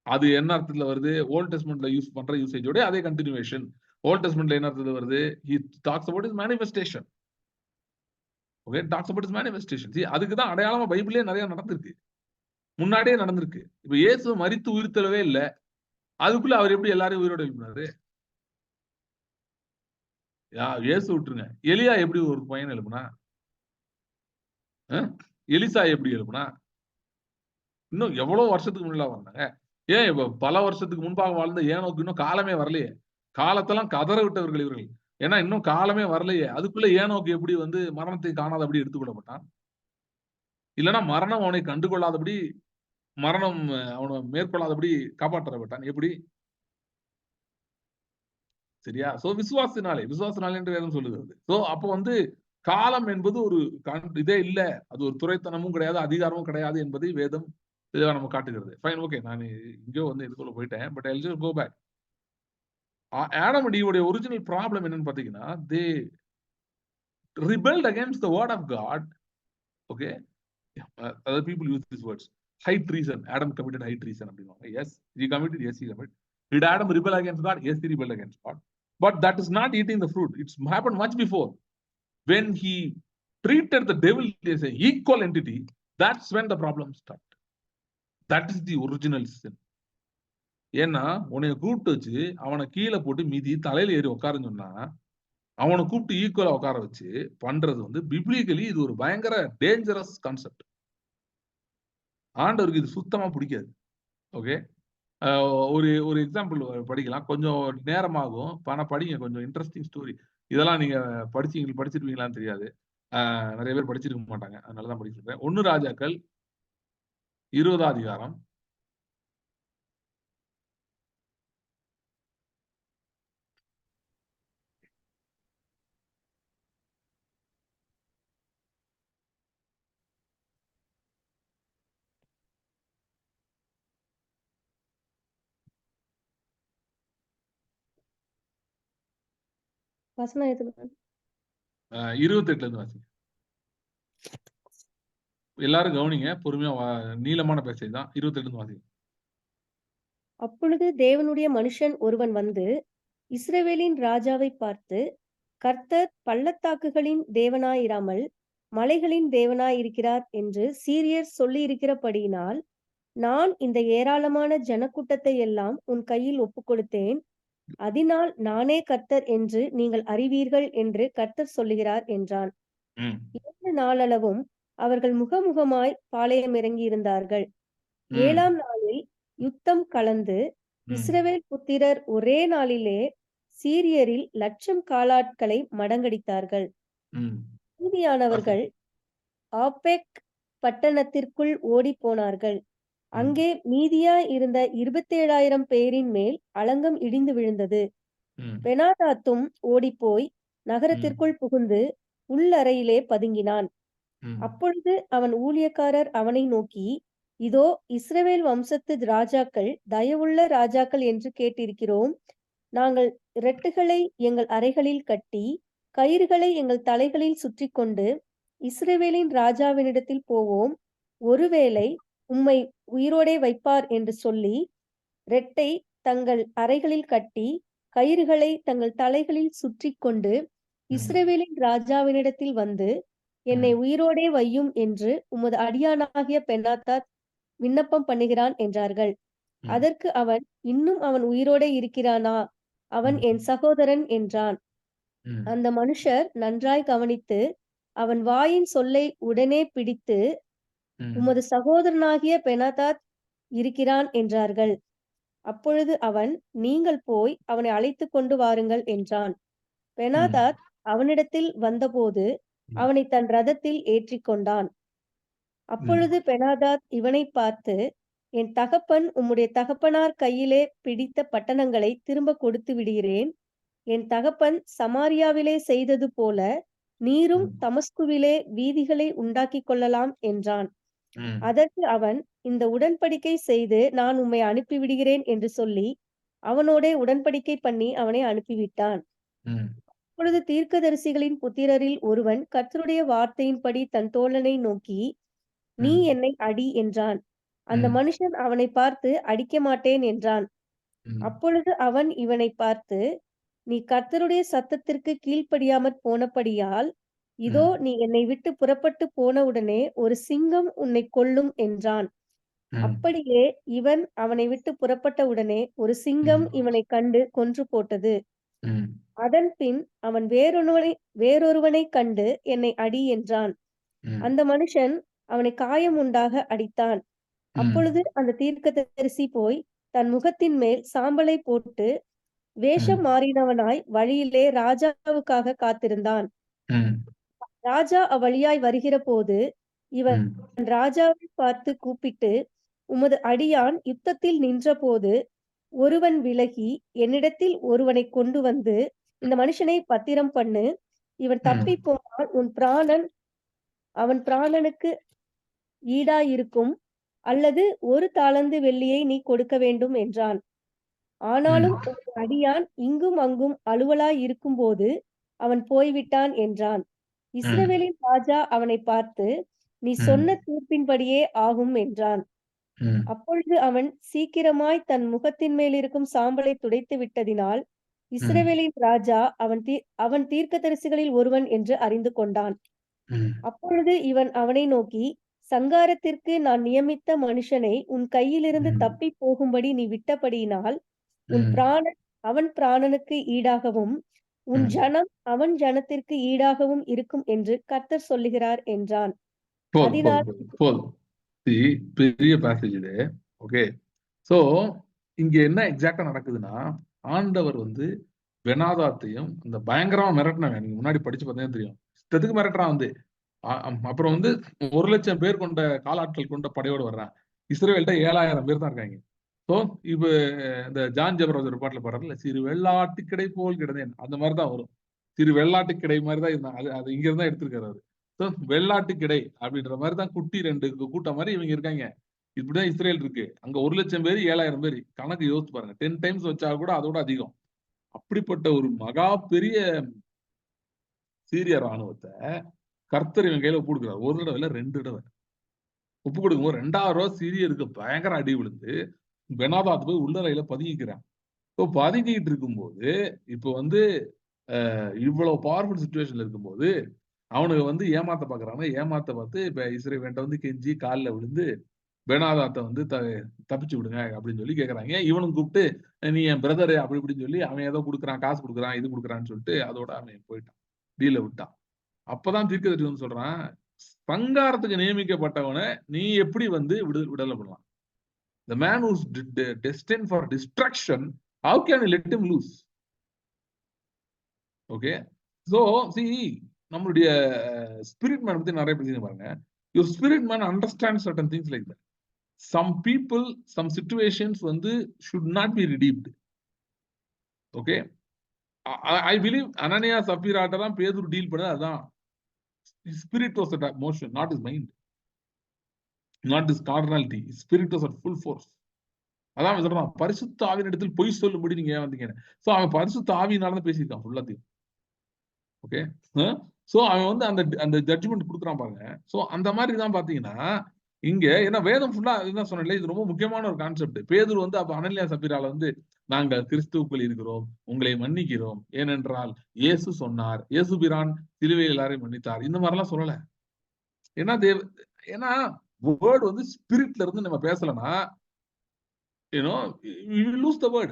Speaker 1: அது என்ன அர்த்தத்துல வருது? ஓல்ட் டெஸ்ட்மென்ட்ல யூஸ் பண்ற யூசேஜோட அதே கண்டினியூவேஷன். ஓல்ட் டெஸ்ட்மென்ட்ல என்ன அர்த்தத்துல வருது? he talks about his manifestation. Okay, talks about his manifestation. See, அதுக்கு தான் அடையாளமா பைபிள்லயே நிறைய நடந்திருக்கு, முன்னாடியே நடந்திருக்கு. இப்ப இயேசு மரித்து உயிர்த்தெழவே இல்ல, அதுக்குள்ள அவர் எப்படி எல்லாரையும் உயிரோட எழுப்பினாரு? இயேசு விட்டுருங்க, எலியா எப்படி ஒரு பையன் எழுப்புனா? எலிசா எப்படி எழுப்புனா? இன்னும் எவ்வளவு வருஷத்துக்கு முன்னாடி வந்தாங்க. ஏன் பல வருஷத்துக்கு முன்பாக வாழ்ந்த ஏனோக்கு இன்னும் காலமே வரலையே. காலத்தெல்லாம் கதற விட்டவர்கள் இவர்கள். ஏன்னா இன்னும் காலமே வரலையே. அதுக்குள்ள ஏனோக்கு எப்படி வந்து மரணத்தை காணாதபடி எடுத்துக்கொள்ளப்பட்டான்? இல்லன்னா மரணம் அவனை கண்டுகொள்ளாதபடி, மரணம் அவனை மேற்கொள்ளாதபடி காப்பாற்றப்பட்டான். எப்படி? சரியா? சோ விசுவாசத்தினாலே என்று வேதம் சொல்லுகிறது. சோ அப்போ வந்து காலம் என்பது ஒரு இதே இல்ல. அது ஒரு துரைத்தனமும் கிடையாது, அதிகாரமும் கிடையாது என்பதை வேதம் தெளிவா நமக்கு காட்டுகிறது. Fine, okay. நான் எங்கேயோ வந்து இதுக்குள்ள போயிட்டேன். But I will just go back. Adam and ஈவோட ஒரிஜினல் ப்ராப்ளம் என்னன்னு பாத்தீங்கன்னா, தே rebelled against the word of God. Okay, other people use these words. High treason. Adam committed high treason. Yes, he committed. Yes, he committed. Did Adam rebel against God? Yes, he rebelled against God. But that is not eating the fruit. It's happened much before. When he treated the devil as an equal entity, that's when the problem started. That is the original sin. ஏன்னா உன்னைய கூப்பிட்டு வச்சு அவனை கீழே போட்டு மீதி தலையில ஏறி உட்காருன்னு சொன்னா, அவனை கூப்பிட்டு ஈக்குவலா உட்கார வச்சு பண்றது வந்து பிப்ளிக்கலி இது ஒரு பயங்கர டேஞ்சரஸ் கான்செப்ட். ஆண்டவருக்கு இது சுத்தமா பிடிக்காது. ஓகே, ஒரு ஒரு எக்ஸாம்பிள் படிக்கலாம். கொஞ்சம் நேரமாகும், ஆனா படிங்க. கொஞ்சம் இன்ட்ரெஸ்டிங் ஸ்டோரி. இதெல்லாம் நீங்க படிச்சிருப்பீங்களான்னு தெரியாது. நிறைய பேர் படிச்சிருக்க மாட்டாங்க. அதனாலதான் படிக்க சொல்றேன். 1 ராஜாக்கள் 20ஆம் அதிகாரம்.
Speaker 2: வசனம் எதுக்கு?
Speaker 1: 28ல இருந்து வாசிங்க. எல்லாரும் கவனிங்க. பொறுமையா நீளமான பேசேஜ் தான். 28ல இருந்து வாசிங்க.
Speaker 2: அப்பொழுது தேவனுடைய மனுஷன் ஒருவன் வந்து இஸ்ரவேலின் ராஜாவை பார்த்து, கர்த்தர் பள்ளத்தாக்குகளின் தேவனாயிராமல் மலைகளின் தேவனாயிருக்கிறார் என்று சீரியர் சொல்லியிருக்கிறபடியினால், நான் இந்த ஏராளமான ஜனக்கூட்டத்தை எல்லாம் உன் கையில் ஒப்புக்கொடுத்தேன். அதனால் நானே கர்த்தர் என்று நீங்கள் அறிவீர்கள் என்று கர்த்தர் சொல்லுகிறார் என்றான். 7 நாளளவும் அவர்கள் முகமுகமாய் பாளையம் இறங்கி இருந்தார்கள். 7ஆம் நாளில் யுத்தம் கலந்து இஸ்ரவேல் புத்திரர் ஒரே நாளிலே சீரியரில் 1,00,000 காலாட்களை மடங்கடித்தார்கள். மீதியானவர்கள் ஆப்பெக் பட்டணத்திற்குள் ஓடி போனார்கள். அங்கே மீதியாய் இருந்த 27,000 பேரின் மேல் அலங்கம் இடிந்து விழுந்தது. பெனாதாத்தும் ஓடிப்போய் நகரத்திற்குள் புகுந்து உள்ளறையிலே பதுங்கினான். அப்பொழுது அவன் ஊழியக்காரர் அவனை நோக்கி, இதோ இஸ்ரவேல் வம்சத்து ராஜாக்கள் தயவுள்ள ராஜாக்கள் என்று கேட்டிருக்கிறோம். நாங்கள் இரட்டுகளை எங்கள் அறைகளில் கட்டி கயிறுகளை எங்கள் தலைகளில் சுற்றி கொண்டு இஸ்ரவேலின் ராஜாவினிடத்தில் போவோம். ஒருவேளை உம்மை உயிரோடே வைப்பார் என்று சொல்லி ரெட்டை தங்கள் அறைகளில் கட்டி கயிறுகளை தங்கள் தலைகளில் சுற்றி கொண்டு இஸ்ரவேலின் ராஜாவினிடத்தில் வந்து, என்னை உயிரோடே வையும் என்று உமது அடியானாகிய பெனாதாத் விண்ணப்பம் பண்ணுகிறான் என்றார்கள். அதற்கு அவன், இன்னும் அவன் உயிரோடே இருக்கிறானா? அவன் என் சகோதரன் என்றான். அந்த மனுஷர் நன்றாய் கவனித்து அவன் வாயின் சொல்லை உடனே பிடித்து, உமது சகோதரனாகிய பெனாதாத் இருக்கிறான் என்றார்கள். அப்பொழுது அவன், நீங்கள் போய் அவனை அழைத்துக் கொண்டு வாருங்கள் என்றான். பெனாதாத் அவனிடத்தில் வந்தபோது அவனை தன் ரதத்தில் ஏற்றிக்கொண்டான். அப்பொழுது பெனாதாத் இவனை பார்த்து, என் தகப்பன் உம்முடைய தகப்பனார் கையிலே பிடித்த பட்டணங்களை திரும்ப கொடுத்து விடுகிறேன். என் தகப்பன் சமாரியாவிலே செய்தது போல நீரும் தமஸ்குவிலே வீதிகளை உண்டாக்கிக் கொள்ளலாம் என்றான். அதற்கு அவன், இந்த உடன்படிக்கை செய்து நான் உம்மை அனுப்பிவிடுகிறேன் என்று சொல்லி அவனோடே உடன்படிக்கை பண்ணி அவனை அனுப்பிவிட்டான். அப்பொழுது தீர்க்கதரிசிகளின் புத்திரரில் ஒருவன் கர்த்தருடைய வார்த்தையின்படி தன் தோழனை நோக்கி, நீ என்னை அடி என்றான். அந்த மனுஷன் அவனை பார்த்து, அடிக்க மாட்டேன் என்றான். அப்பொழுது அவன் இவனை பார்த்து, நீ கர்த்தருடைய சத்தத்திற்கு கீழ்ப்படியாமற் போனபடியால் இதோ நீ என்னை விட்டு புறப்பட்டு போனவுடனே ஒரு சிங்கம் உன்னை கொல்லும் என்றான். அப்படியே இவன் அவனை விட்டு புறப்பட்டவுடனே ஒரு சிங்கம் இவனை கண்டு கொன்று போட்டது. அதன் பின் அவன் வேறொருவனை கண்டு என்னை அடி என்றான். அந்த மனுஷன் அவனை காயம் உண்டாக அடித்தான். அப்பொழுது அந்த தீர்க்கதரிசி போய் தன் முகத்தின் மேல் சாம்பலை போட்டு வேஷம் மாறினவனாய் வழியிலே ராஜாவுக்காக காத்திருந்தான்.
Speaker 1: ம்,
Speaker 2: ராஜா அவ்வழியாய் வருகிற போது இவன்
Speaker 1: ம்,
Speaker 2: ராஜாவை பார்த்து கூப்பிட்டு, உமது அடியான் யுத்தத்தில் நின்றபோது ஒருவன் விலகி என்னிடத்தில் ஒருவனை கொண்டு வந்து, இந்த மனுஷனை பத்திரம் பண்ணு, இவன் தப்பி
Speaker 1: ம்,
Speaker 2: போனால் அவன் பிராணனுக்கு ஈடாயிருக்கும், அல்லது 1 தாலந்து வெள்ளியை நீ கொடுக்க வேண்டும் என்றான். ஆனாலும்
Speaker 1: ம்,
Speaker 2: உமது அடியான் இங்கும் அங்கும் அலுவலாய் இருக்கும்போது அவன் போய்விட்டான் என்றான்.
Speaker 1: ம்,
Speaker 2: இஸ்ரவேலின் ராஜா அவனைப் பார்த்து, நீ சொன்ன
Speaker 1: ம்,
Speaker 2: தீர்ப்பின்படியே ஆகும் என்றான்.
Speaker 1: ம்,
Speaker 2: அப்பொழுது அவன் சீக்கிரமாய் தன் முகத்தின் மேலிருக்கும் சாம்பலை துடைத்து விட்டதினால்,
Speaker 1: ம்,
Speaker 2: இஸ்ரவேலின் ராஜா அவன் தீர்க்கதரிசிகளில் ஒருவன் என்று அறிந்து கொண்டான்.
Speaker 1: ம்,
Speaker 2: அப்பொழுது இவன் அவனை நோக்கி, சங்காரத்திற்கு நான் நியமித்த மனுஷனை உன் கையிலிருந்து
Speaker 1: ம்,
Speaker 2: தப்பிப் போகும்படி நீ விட்டபடியினால், உன்
Speaker 1: ம்,
Speaker 2: பிராணன் அவன் பிராணனுக்கு ஈடாகவும், உன்
Speaker 1: ம்.
Speaker 2: ஜனம் அவன் ஜனத்திற்கு ஈடாகவும் இருக்கும் என்று கர்த்தர் சொல்லுகிறார் என்றான்.
Speaker 1: போதும்
Speaker 2: அதனால்
Speaker 1: போதும் போதும் போதும். See, பெரிய பேசேஜ் இது. ஓகே. சோ இங்க என்ன எக்ஸாக்டா நடக்குதுன்னா, ஆண்டவர் வந்து பெனாதாத்தையும் அந்த பயங்கரமா மிரட்டினாங்க. நீங்க முன்னாடி படிச்சு பார்த்தீங்கன்னா தெரியும். இஷ்டத்துக்கு மிரட்டுறான் வந்து. அப்புறம் வந்து 1,00,000 பேர் கொண்ட காலாட்கள் கொண்ட படையோடு வர்றான். இஸ்ரவேல்ட்ட 7,000 பேர் தான் இருக்காங்க. சோ இப்ப இந்த ஜான் ஜெபராஜ் ஒரு பாட்டுல பாடுறாருல்ல, சிறு வெள்ளாட்டு கிடை போல் கிடந்தேன். அந்த மாதிரி தான் வரும். சிறு வெள்ளாட்டு கிடை மாதிரி தான் இருந்தான். அது இங்க இருந்தா எடுத்திருக்காரு அவரு. சோ வெள்ளாட்டு கிடை அப்படின்ற மாதிரி தான் குட்டி 2 கூட்டம் மாதிரி இவங்க இருக்காங்க. இப்படிதான் இஸ்ரேல் இருக்கு. அங்க 1,00,000 பேர் 7,000 பேர். கணக்கு யோசிச்சு பாருங்க. 10 டைம்ஸ் வச்சா கூட அதோட அதிகம். அப்படிப்பட்ட ஒரு மகா பெரிய சீரிய ராணுவத்தை கர்த்தர் இவன் கையில ஒப்பு கொடுக்குறாரு. ஒரு தடவை இல்ல 2 தடவை. ஒப்பு கொடுக்கும்போது 2வது தடவை சீரியருக்கு பயங்கர அடி விழுந்து பெனாதாத் போய் உள்ளறையில பதுங்கிக்கிறான். இப்போ பதுங்கிட்டு இருக்கும்போது இப்போ வந்து இவ்வளவு பவர்ஃபுல் சுச்சுவேஷன்ல இருக்கும்போது அவனுக்கு வந்து ஏமாத்த பாக்குறாங்க. ஏமாத்த பார்த்து இப்ப இஸ்ரவேல்ட்ட வந்து கெஞ்சி காலில் விழுந்து பெனாதாத்தை வந்து தப்பிச்சு விடுங்க அப்படின்னு சொல்லி கேக்குறாங்க. இவனும் கூப்பிட்டு நீ என் பிரதரு அப்படி இப்படின்னு சொல்லி அவன் ஏதோ கொடுக்குறான், காசு கொடுக்குறான், இது கொடுக்குறான்னு சொல்லிட்டு அதோட அவன் போயிட்டான். டீல விட்டான். அப்பதான் தீர்க்கதரிசி வந்து சொல்றான், சங்காரத்துக்கு நியமிக்கப்பட்டவனை நீ எப்படி வந்து விடுதலை பண்ணலாம்? The man who's destined for destruction, how can you let him loose? Okay. So, see, நம்மளுடைய ஸ்பிரிட் மேன் பத்தி நிறைய பேசி பாருங்க. Your spirit man understands certain things like that. Some people, some situations வந்து should not be redeemed. Okay. I believe அனனியா சப்பீராட்டெல்லாம் பேதுரு டீல் பண்ணது அதான். His spirit was at motion, not his mind. Not his carnality. His spirit was at full force. அதான் சொல்றான், பரிசுத்த ஆவியின் இடத்தில் பொய் சொல்லும்படி நீங்க ஏன் வந்தீங்க? சோ அவன் பரிசுத்த ஆவியினாலதான் பேசியிருக்கான் ஃபுல்லாத்தையும். ஓகே. சோ அவன் வந்து அந்த ஜட்ஜ்மெண்ட் கொடுக்குறான் பாருங்க. சோ அந்த மாதிரி தான் பாத்தீங்கன்னா இங்க ஏன்னா வேதம் ஃபுல்லா இதுதான் சொன்னேன், இது ரொம்ப முக்கியமான ஒரு கான்செப்ட். பேதுரு வந்து அப்ப அனனியா சப்பீரால வந்து நாங்கள் கிறிஸ்துவுக்குள் இருக்கிறோம், உங்களை மன்னிக்கிறோம், ஏனென்றால் இயேசு சொன்னார், இயேசு பிரான் சிலுவையில் எல்லாரையும் மன்னித்தார், இந்த மாதிரி எல்லாம் சொல்லல. ஏன்னா வேர்டு வந்து ஸ்பிரிட்ல இருந்து நம்ம பேசலன்னா you will lose the word.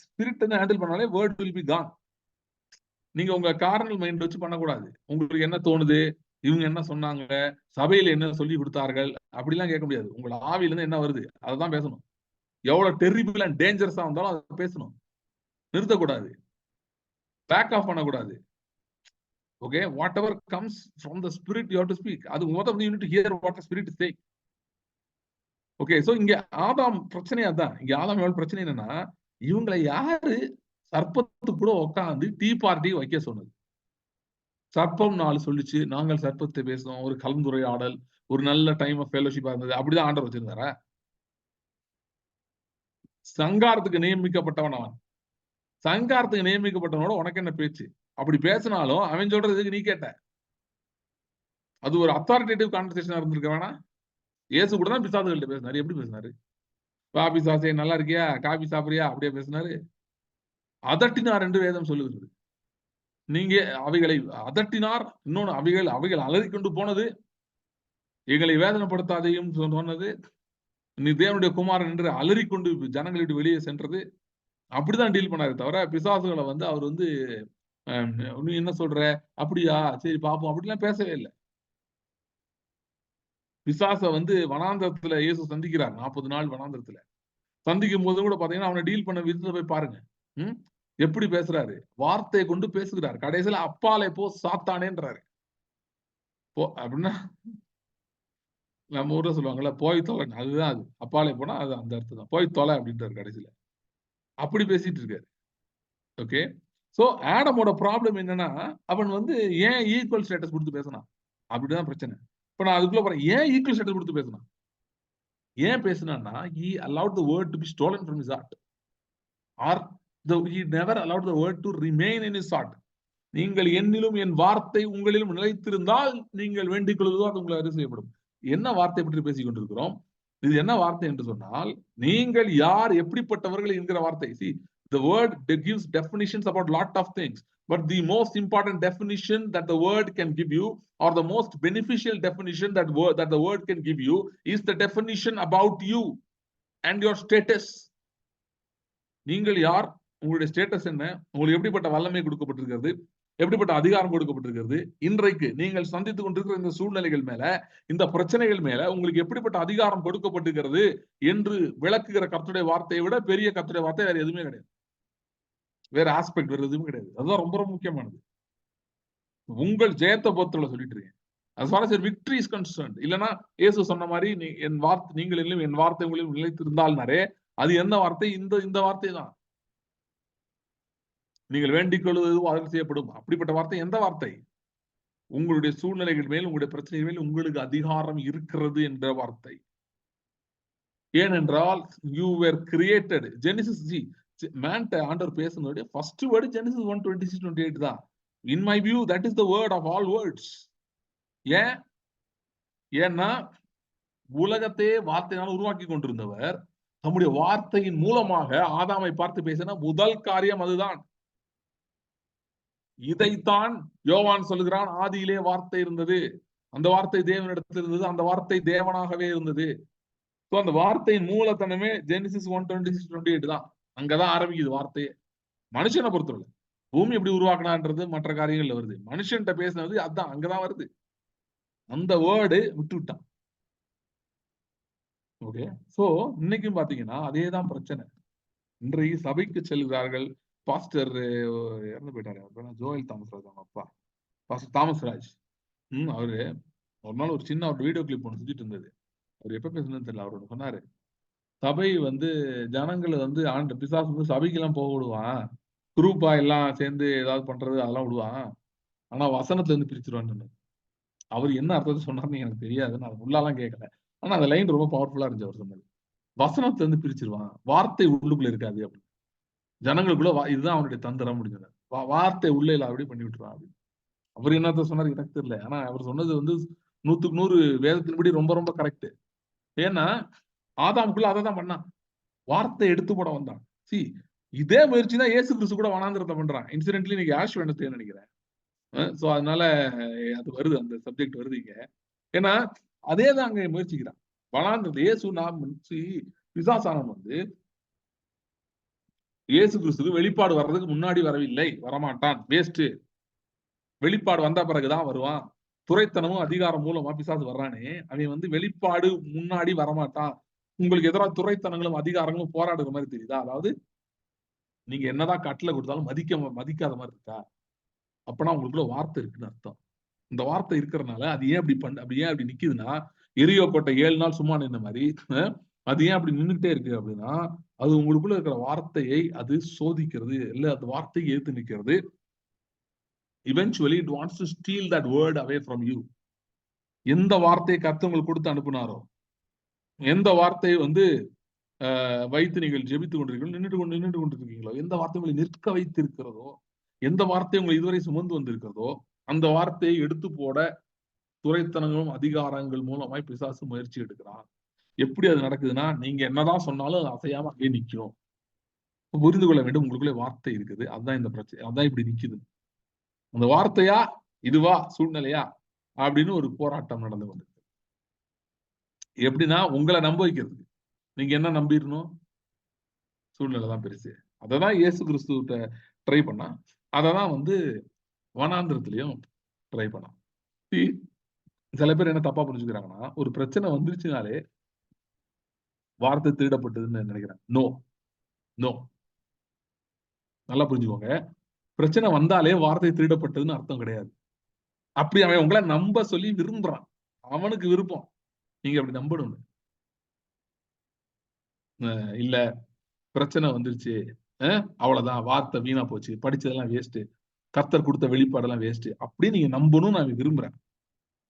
Speaker 1: Spirit வந்து ஹேண்டில் பண்ணாலே வேர்ட் will be gone. நீங்க உங்க கார்னல் மைண்ட் வச்சு பண்ணக்கூடாது. உங்களுக்கு என்ன தோணுது, இவங்க என்ன சொன்னாங்க, சபையில என்ன சொல்லி கொடுத்தார்கள் அப்படிலாம் கேட்க முடியாது. உங்களோட ஆவியில இருந்து என்ன வருது அதான் பேசணும். எவ்வளவு டெரிபிள் அண்ட் டேஞ்சரஸா இருந்தாலும் அதை பேசணும். நிறுத்தக்கூடாது, பேக் ஆஃப் பண்ணக்கூடாது. Okay. What ever comes from the spirit you have to speak. அது முதல்ல you need to hear what the spirit is saying. Okay. So இங்க ஆதாம் பிரச்சனை அதான். இங்க ஆதாம் எவ்வளவு பிரச்சனை என்னன்னா, இவங்களை யாரு சர்ப்பத்து கூட உட்காந்து டீ பார்ட்டி வைக்க சொன்னது? சர்ப்பம் 4 சொல்லிச்சு, நாங்கள் சர்ப்பத்தை பேசணும், ஒரு கலந்துரையாடல், ஒரு நல்ல டைம் ஆஃப் ஃபெலோஷிப்பா இருந்தது. அப்படிதான் ஆண்டவர் வச்சிருந்தாரா? சங்காரத்துக்கு நியமிக்கப்பட்டவன் அவன். சங்காரத்துக்கு நியமிக்கப்பட்டவனோட உனக்கு என்ன பேச்சு? அப்படி பேசினாலும் அவன் சொல்றதுக்கு நீ கேட்ட. அது ஒரு அத்தாரிட்டேட்டிவ் கான்வர்சேஷனா இருந்திருக்க வேணா? இயேசு கூட தான் பிசாசுகள்கிட்ட பேசினாரு. எப்படி பேசினாரு? வா பிசாசே, நல்லா இருக்கியா, காபி சாப்பிடுறியா, அப்படியே பேசினாரு. அதட்டினார் என்று வேதம் சொல்லுகிறது. நீங்க அவைகளை அதட்டினார். இன்னொன்னு அவைகள் அலறிக்கொண்டு போனது, எங்களை வேதனைப்படுத்தாதையும் சொன்னது, நீ தேவனுடைய குமாரன் என்று அலறிக்கொண்டு ஜனங்களை விட்டு வெளியே சென்றது. அப்படிதான் டீல் பண்ணாரு தவிர பிசாசுகளை வந்து அவர் வந்து நீ என்ன சொல்ற, அப்படியா, சரி பாப்போம் அப்படிலாம் பேசவே இல்லை. பிசாச வந்து வனாந்தரத்துல இயேசு சந்திக்கிறார். 40 நாள் வனாந்தரத்துல சந்திக்கும் போது கூட பாத்தீங்கன்னா அவனை டீல் பண்ண விதத்தை போய் பாருங்க. எப்படி பேசுறாரு? வார்த்தையை கொண்டு பேசுகிறார். கடைசியில அப்பாலே போ சாத்தானேன்றாரு. போ அப்படின்னா நம்ம ஊர்ல சொல்லுவாங்கல்ல, போய் தொலை. அதுதான் அது. அப்பாலே போனா அது அந்த அர்த்தம் தான். போய் தொலை அப்படின்றாரு கடைசியில. அப்படி பேசிட்டு இருக்காரு. ஓகே. சோ ஆடமோட ப்ராப்ளம் என்னன்னா, அவன் வந்து ஏன் ஈக்குவல் ஸ்டேட்டஸ் கொடுத்து பேசினான்? அப்படிதான் பிரச்சனை. இப்ப நான் அதுக்குள்ள போறேன். ஏன் ஈக்குவல் ஸ்டேட்டஸ் கொடுத்து பேசினான்? ஏன் பேசினான்னா, he allowed the word to be stolen from his heart. Or he never allowed the word to remain in his heart. நீங்கள் என்னிலும் என் வார்த்தை உங்களிலும் நிலைத்திருந்தால் நீங்கள் வேண்டிக் கொள்வதோ அது உங்களை அருள் செய்யப்படும். என்ன வார்த்தை பற்றி பேசிக் கொண்டிருக்கிறோம்? இது என்ன வார்த்தை என்று சொன்னால், நீங்கள் யார் எப்படிப்பட்டவர்கள் என்கிற வார்த்தை. See, the word gives definitions about lot of things, but the most important definition that the word can give you, or the most beneficial definition that the word can give you, is the definition about you and your status. நீங்கள் யார், உங்களுடைய ஸ்டேட்டஸ் என்ன, உங்களுக்கு எப்படிப்பட்ட வல்லமை கொடுக்கப்பட்டிருக்கிறது, எப்படிப்பட்ட அதிகாரம் கொடுக்கப்பட்டிருக்கிறது, இன்றைக்கு நீங்கள் சந்தித்துக் கொண்டிருக்கிற இந்த சூழ்நிலைகள் மேல, இந்த பிரச்சனைகள் மேல உங்களுக்கு எப்படிப்பட்ட அதிகாரம் கொடுக்கப்பட்டிருக்கிறது என்று விளக்குகிற கர்த்தருடைய வார்த்தையை விட பெரிய கர்த்தருடைய வார்த்தை வேற எதுவுமே கிடையாது. வேற ஆஸ்பெக்ட் வேற எதுவும் கிடையாது. அதுதான் ரொம்ப ரொம்ப முக்கியமானது. உங்கள் ஜெயத்தை பொறுத்தவரை சொல்லிட்டு இருக்கேன். as far as your victory is concerned, இல்லனா இயேசு சொன்ன மாதிரி என் வார்த்தை நீங்களிலும் என் வார்த்தை உங்களிலும் நிலைத்திருந்தால்னாரே, அது என்ன வார்த்தை? இந்த வார்த்தை தான். நீங்கள் வேண்டிக் கொள்வது அருள் செய்யப்படும். அப்படிப்பட்ட வார்த்தை எந்த வார்த்தை? உங்களுடைய சூழ்நிலைகள் மேல், உங்களுடைய பிரச்சனைகள் மேல் உங்களுக்கு அதிகாரம் இருக்கிறது என்ற வார்த்தை. ஏனென்றால் you were created. ஜெனிசிஸ் மேன்ட்ட ஆண்டவர் பேசுனதுடைய ஃபர்ஸ்ட் வேர்டு ஜெனிசிஸ் 1:26-28 தான். In my view, that is the word of all words. ஏன்னா உலகத்தையே வார்த்தையினால் உருவாக்கி கொண்டிருந்தவர் நம்முடைய வார்த்தையின் மூலமாக ஆதாமை பார்த்து பேசின முதல் காரியம் அதுதான். இதைத்தான் யோவான் சொல்லுகிறான், ஆதியிலே வார்த்தை இருந்தது, அந்த வார்த்தை தேவனிடத்தில் இருந்தது, அந்த வார்த்தை தேவனாகவே இருந்தது. அந்த வார்த்தையின் மூலத்தனமே ஜெனிசிஸ் 1:26-28 தான். அங்கதான் ஆரம்பிக்குது வார்த்தையே. மனுஷனை பொறுத்தவரை பூமி எப்படி உருவாக்கினான்றது மற்ற காரியங்கள்ல வருது. மனுஷன்கிட்ட பேசினது அதுதான், அங்கதான் வருது. அந்த வேர்டு விட்டு விட்டான். ஓகே. சோ இன்னைக்கும் பாத்தீங்கன்னா அதேதான் பிரச்சனை. இன்றைக்கு சபைக்கு செல்கிறார்கள். பாஸ்டர் இறந்து போயிட்டாரு, ஜோயல் தாமஸ்ராஜ் அவங்க அப்பா, பாஸ்டர் தாமஸ்ராஜ். அவரு ஒரு நாள் ஒரு சின்ன ஒரு வீடியோ கிளிப் ஒன்று சுத்திட்டு இருந்தது. அவர் எப்ப பேசுனதுன்னு தெரியல. அவர் சொன்னாரு, சபை வந்து ஜனங்களை வந்து ஆண்டு பிசாசு வந்து சபைக்கு எல்லாம் போக விடுவான், குரூப்பா எல்லாம் சேர்ந்து ஏதாவது பண்றது அதெல்லாம் விடுவான், ஆனா வசனத்துல இருந்து பிரிச்சிருவான்னு. அவர் என்ன அர்த்தத்தை சொன்னார்னு எனக்கு தெரியாது, நான் உள்ளாலாம் கேட்கல. ஆனா அந்த லைன் ரொம்ப பவர்ஃபுல்லா இருந்துச்சு. அவர் சொன்னது வசனத்துல இருந்து பிரிச்சிருவான், வார்த்தை உள்ளுக்குள்ள இருக்காது அப்படின்னு. ஜனங்களுக்குள்ள இதுதான் அவனுடைய தந்திரம் முடிஞ்சது. வார்த்தை உள்ள இல்ல அப்படி பண்ணி விட்டுருவான் அப்படின்னு. அவர் என்னத்த சொன்னாரு எனக்கு தெரியல. ஆனா அவர் சொன்னது வந்து 100க்கு 100 வேதத்தின்படி ரொம்ப ரொம்ப கரெக்ட். ஏன்னா ஆதாமுக்குள்ள அதை தான் பண்ணான், வார்த்தை எடுத்து போட வந்தான். இதே முயற்சி தான் இயேசு கிறிஸ்து கூட வனாந்திரத்தை பண்றான். இன்சிடென்ட்லி இன்னைக்கு ஆஷ் வெனஸ்டேன்னு நினைக்கிறேன். சோ அதனால அது வருது, அந்த சப்ஜெக்ட் வருது இங்க. ஏன்னா அதே தான் அங்க முயற்சிக்கிறான். வனாந்திரத்தை இயேசு பிசாசானம் வந்து இயேசு கிறிஸ்துக்கு வெளிப்பாடு வர்றதுக்கு முன்னாடி வரவில்லை, வரமாட்டான், வேஸ்ட். வெளிப்பாடு வந்த பிறகுதான் வருவான். துரைத்தனமும் அதிகாரம் மூலமா பிசாசு வர்றானே, அவன் வந்து வெளிப்பாடு முன்னாடி வரமாட்டான். உங்களுக்கு எதிராக துரைத்தனங்களும் அதிகாரங்களும் போராடுற மாதிரி தெரியுதா? அதாவது நீங்க என்னதான் கட்டளை கொடுத்தாலும் மதிக்காத மாதிரி இருக்கா? அப்பனா உங்களுக்குள்ள வார்த்தை இருக்குன்னு அர்த்தம். இந்த வார்த்தை இருக்கிறதுனால அது ஏன் அப்படி நிக்குதுன்னா, எரியோ கோட்டை 7 நாள் சும்மா நின்ன மாதிரி அது ஏன் அப்படி நின்றுட்டே இருக்கு அப்படின்னா, அது உங்களுக்குள்ள இருக்கிற வார்த்தையை அது சோதிக்கிறது, இல்ல அந்த வார்த்தையை எதிர்த்து நிற்கிறது. eventually it wants to steal that word away from you. எந்த வார்த்தையை கர்த்தர் உங்களுக்கு கொடுத்து அனுப்புனாரோ, எந்த வார்த்தையை வந்து வைத்து நீங்கள் ஜெபித்துக் கொண்டிருக்கீங்களோ, நின்றுட்டு கொண்டிருக்கீங்களோ, எந்த வார்த்தை உங்களை நிற்க வைத்திருக்கிறதோ, எந்த வார்த்தை உங்களை இதுவரை சுமந்து வந்திருக்கிறதோ, அந்த வார்த்தையை எடுத்து போட துரைத்தனங்களும் அதிகாரங்கள் மூலமாய் பிசாசு முயற்சி எடுக்கிறான். எப்படி அது நடக்குதுன்னா, நீங்க என்னதான் சொன்னாலும் அது அசையாம அப்படியே நிற்கும். புரிந்து கொள்ள வேண்டும், உங்களுக்குள்ளே வார்த்தை இருக்குது. அதுதான் இந்த பிரச்சனை, அதான் இப்படி நிக்குது. அந்த வார்த்தையா இதுவா சூழ்நிலையா அப்படின்னு ஒரு போராட்டம் நடந்து கொண்டிருக்கு. எப்படின்னா உங்களை நம்ப வைக்கிறதுக்கு நீங்க என்ன நம்பிடணும், சூழ்நிலை தான் பெருசு. அததான் இயேசு கிறிஸ்துவிட்ட ட்ரை பண்ணா, அததான் வந்து வனாந்திரத்திலையும் ட்ரை பண்ணா. சில பேர் என்ன தப்பா புரிஞ்சுக்கிறாங்கன்னா, ஒரு பிரச்சனை வந்துருச்சுனாலே வார்த்தை திருடப்பட்டதுன்னு நினைக்கிறேன். நோ, நல்லா புரிஞ்சுக்கோங்க. பிரச்சனை வந்தாலே வார்த்தை திருடப்பட்டதுன்னு அர்த்தம் கிடையாது. அப்படி அவன் உங்களை நம்ப சொல்லி விரும்புறான். அவனுக்கு விருப்பம் நீங்க அப்படி நம்பணும். இல்ல பிரச்சனை வந்துருச்சு, அவ்வளவுதான், வார்த்தை வீணா போச்சு, படிச்சதெல்லாம் வேஸ்ட், கர்த்தர் கொடுத்த வெளிப்பாடெல்லாம் வேஸ்ட் அப்படின்னு நீங்க நம்பணும்னு நான் விரும்புறேன்.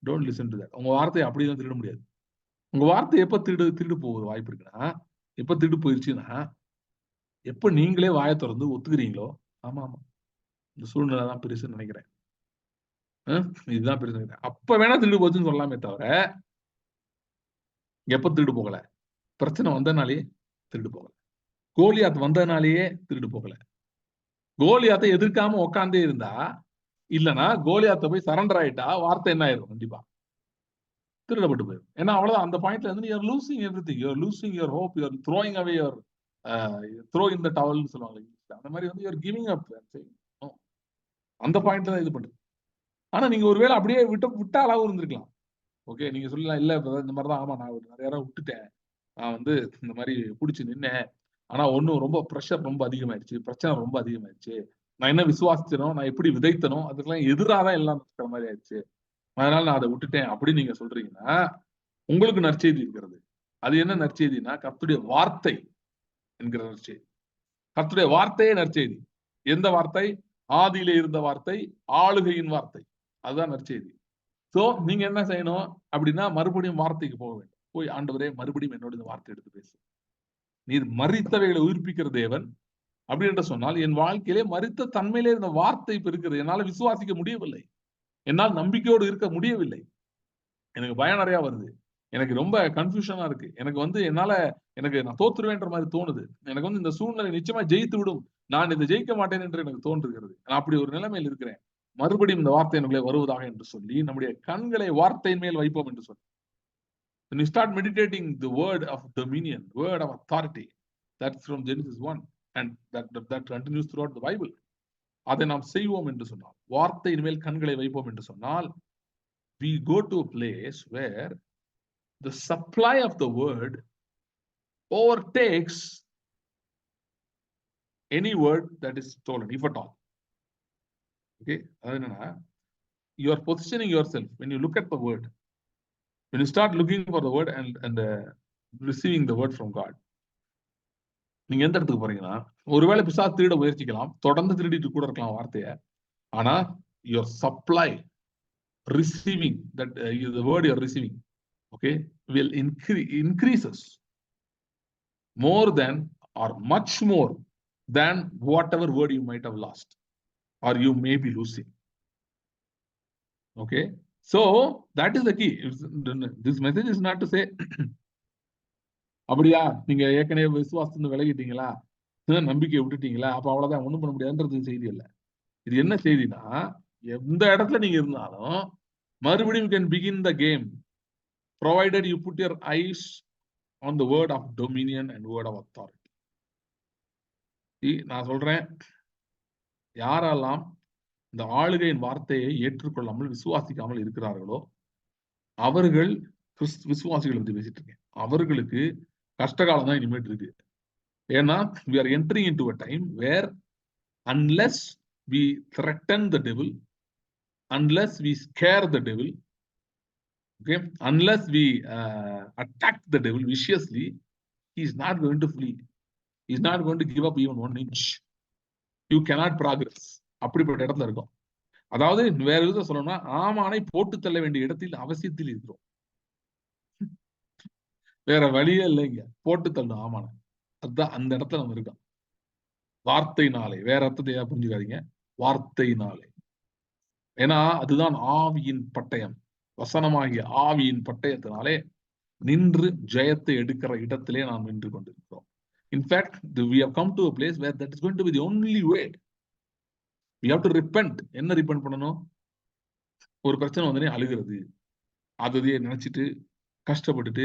Speaker 1: Don't listen to that. உங்க வார்த்தையை அப்படிதான் திருட முடியாது. உங்க வார்த்தை எப்ப திருடு போகுது வாய்ப்பு இருக்குன்னா, எப்ப திருடு போயிருச்சுன்னா, எப்ப நீங்களே வாயை திறந்து ஒத்துக்கிறீங்களோ, ஆமா ஆமா இந்த சூழ்நிலை தான் பெருசுன்னு நினைக்கிறேன், இதுதான் பெருசு நினைக்கிறேன், அப்ப வேணா திருடு போச்சுன்னு சொல்லலாமே தவிர, எப்ப திருடு போகல? பிரச்சனை வந்தனாலேயே திருடு போகல. கோலியாத் வந்தனாலேயே திருடு போகல. கோலியாத்தை எதிர்க்காம உட்காந்தே இருந்தா, இல்லைன்னா கோலியாத்தை போய் சரண்டர் ஆயிட்டா வார்த்தை என்ன ஆயிரும்? கண்டிப்பா திருடப்பட்டு போயிடும். ஏன்னா அவ்வளவுதான். அந்த பாயிண்ட்ல இருந்து you're losing everything, you're losing your hope, you're throwing away your throw in the டவல்னு சொல்லுவாங்க. அந்த மாதிரி வந்து யூஆர் கிவிங் அப். அந்த பாயிண்ட்ல தான் இது பண்றது. ஆனா நீங்க ஒருவேளை அப்படியே விட்டாலாவும் இருந்திருக்கலாம். ஓகே, நீங்க சொல்லலாம், இல்ல இந்த மாதிரிதான், ஆமா நான் நிறைய நேரம் விட்டுட்டேன், நான் வந்து இந்த மாதிரி பிடிச்சி நின்னேன், ஆனா ஒன்னும் ரொம்ப ப்ரெஷர் ரொம்ப அதிகமாயிருச்சு, பிரச்சனை ரொம்ப அதிகமாயிருச்சு, நான் என்ன விசுவாசிச்சனோ, நான் எப்படி விதைத்தனோ அதுக்கெல்லாம் எதிராதான் எல்லாம் இருக்கிற மாதிரி ஆயிடுச்சு, அதனால நான் அதை விட்டுட்டேன் அப்படின்னு நீங்க சொல்றீங்கன்னா, உங்களுக்கு நற்செய்தி இருக்கிறது. அது என்ன நற்செய்தினா, கர்த்தருடைய வார்த்தை என்கிற நற்செய்தி. கர்த்தருடைய வார்த்தையே நற்செய்தி. எந்த வார்த்தை? ஆதியிலே இருந்த வார்த்தை, ஆளுகையின் வார்த்தை. அதுதான் நற்செய்தி. சோ நீங்க என்ன செய்யணும் அப்படின்னா, மறுபடியும் வார்த்தைக்கு போக வேண்டும். போய், ஆண்டவரே மறுபடியும் என்னோட இந்த வார்த்தை எடுத்து பேசு, நீர் மரித்தவைகளை உயிர்ப்பிக்கிற தேவன் அப்படி என்று சொன்னால், என் வாழ்க்கையிலே மரித்த தன்மையிலே இருந்த வார்த்தை இப்ப இருக்கிறது. என்னால விசுவாசிக்க முடியவில்லை, என்னால் நம்பிக்கையோடு இருக்க முடியவில்லை, எனக்கு பயம் நிறைய வருது, எனக்கு ரொம்ப கன்ஃபியூஷனா இருக்கு, எனக்கு வந்து நான் தோத்துருவேன்ற மாதிரி தோணுது, எனக்கு வந்து இந்த சூழ்நிலை நிச்சயமா ஜெயித்து விடும், நான் இதை ஜெயிக்க மாட்டேன் என்று எனக்கு தோன்றுகிறது, நான் அப்படி ஒரு நிலைமையில் இருக்கிறேன், மறுபடியும் இந்த வார்த்தை எனக்குள்ளே வருவதாக என்று சொல்லி நம்முடைய கண்களை வார்த்தையின் மேல் வைப்போம் என்று சொல்லி, when you start meditating the word of dominion, word of authority, that's from Genesis 1 and that continues throughout the Bible. அதை நாம் செய்வோம் என்று சொன்னால், வார்த்தையின் மேல் கண்களை வைப்போம் என்று சொன்னால், we go to a place where the supply of the word overtakes any word that is stolen, if at all. Okay, அது என்னன்னா, you are positioning yourself when you look at the word, when you start looking for the word and receiving the word from God, நீங்க எந்த இடத்துக்கு போறீங்கன்னா, ஒருவேளை பிசாசு திருட முயற்சிக்கலாம், தொடர்ந்து திருடிட்டு கூட இருக்கலாம் வார்த்தையை, ஆனா your supply receiving that the word you are receiving, okay, will increases more than or much more than whatever word you might have lost or you may be losing. Okay, so that is the key. This message is not to say அப்படியா நீங்க ஏற்கனவே விசுவாசத்துல விலகிட்டீங்களா, நம்பிக்கை விட்டுட்டீங்களா, அப்ப அவ்வளவுதான், ஒண்ணும் பண்ண முடியாதுன்றது செய்தி இல்ல. இது என்ன செய்தினா, எந்த இடத்துல நீங்க இருந்தாலும் மறுபடியும் you can begin the game provided you put your eyes on the word of dominion and word of authority. நான் சொல்றேன், யாரெல்லாம் இந்த ஆளுகையின் வார்த்தையை ஏற்றுக்கொள்ளாமல் விசுவாசிக்காமல் இருக்கிறார்களோ அவர்கள் விசுவாசிகளை பத்தி பேசிட்டு இருக்கேன், அவர்களுக்கு கஷ்டகாலம் தான் இனிமேல் இருக்கு. ஏன்னா we are entering into a time where unless we threaten the devil, unless we scare the devil, okay, unless we attack the devil viciously, he is not going to flee, he is not going to give up even 1 inch. You cannot progress. அப்படிப்பட்ட இடத்துல இருக்கும். அதாவது வேற விதத்தை சொல்லணும்னா, ஆமானை போட்டு தள்ள வேண்டிய இடத்தில் அவசியத்தில் இருக்கிறோம். வேற வழியே இல்லைங்க, போட்டு தள்ளும் ஆமான. அதுதான் அந்த இடத்துல நம்ம இருக்கோம். வார்த்தையினாலே, வேற அர்த்தத்தை புரிஞ்சுக்காதீங்க, வார்த்தையினாலே. ஏன்னா அதுதான் ஆவியின் பட்டயம், வசனமாகிய ஆவியின் பட்டயத்தினாலே நின்று ஜெயத்தை எடுக்கிற இடத்திலே நாம் நின்று கொண்டிருக்கிறோம். In fact we have come to a place where that is going to be the only way. We have to repent. என்ன ரிப்பெண்ட் பண்ணணும்? ஒரு பிரச்சனை வந்தனே அழுகிறது, அதையே நினைச்சிட்டு கஷ்டப்பட்டுட்டு,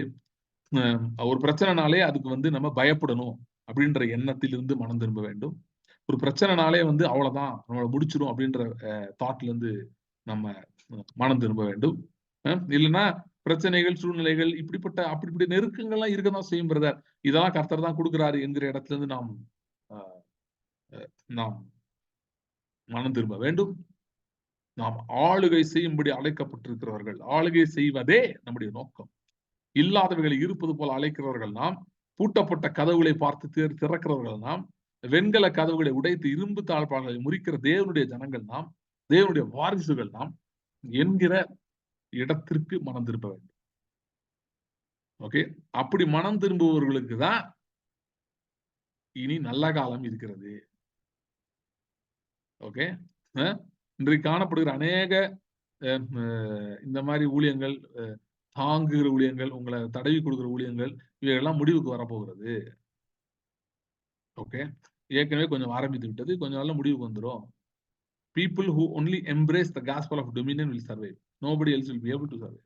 Speaker 1: ஒரு பிரச்சனைனாலே அதுக்கு வந்து நம்ம பயப்படணும் அப்படின்ற எண்ணத்திலிருந்து மனம் திரும்ப வேண்டும். ஒரு பிரச்சனைனாலே வந்து அவ்வளவுதான் நம்மளை முடிச்சிடும் அப்படின்ற தாட்ல இருந்து நம்ம மனம் திரும்ப வேண்டும். இல்லைன்னா பிரச்சனைகள், சூழ்நிலைகள், இப்படி நெருக்கங்கள்லாம் இருக்கதான் செய்யும் பிரதர், இதெல்லாம் கர்த்தர் தான் கொடுக்குறாரு என்கிற இடத்துல இருந்து நாம் நாம் மனம் திரும்ப வேண்டும். நாம் ஆளுகை செய்யும்படி அழைக்கப்பட்டிருக்கிறவர்கள். ஆளுகை செய்வதே நம்முடைய நோக்கம். இல்லாதவைகளை இருப்பது போல அழைக்கிறவர்கள் நாம். பூட்டப்பட்ட கதவுகளை பார்த்து திறக்கிறவர்கள் நாம். வெண்கல கதவுகளை உடைத்து இரும்பு தாழ்பாளர்களை முறிக்கிற தேவனுடைய ஜனங்கள் நாம். தேவனுடைய வாரிசுகள் நாம் என்கிற இடத்திற்கு மனம் திரும்ப வேண்டும். ஓகே, அப்படி மனம் திரும்புபவர்களுக்கு தான் இனி நல்ல காலம் இருக்கிறது. ஓகே, இன்றைக்கு காணப்படுகிற அநேக இந்த மாதிரி ஊழியங்கள், தாங்குகிற ஊழியங்கள், உங்களை தடவி கொடுக்கிற ஊழியங்கள், இவையெல்லாம் முடிவுக்கு வரப்போகிறது. ஓகே, ஏற்கனவே கொஞ்சம் ஆரம்பித்து விட்டது, கொஞ்சம் நாள்ல முடிவுக்கு வந்துடும். People who only embrace the gospel of dominion will survive. Nobody else will be able to survive.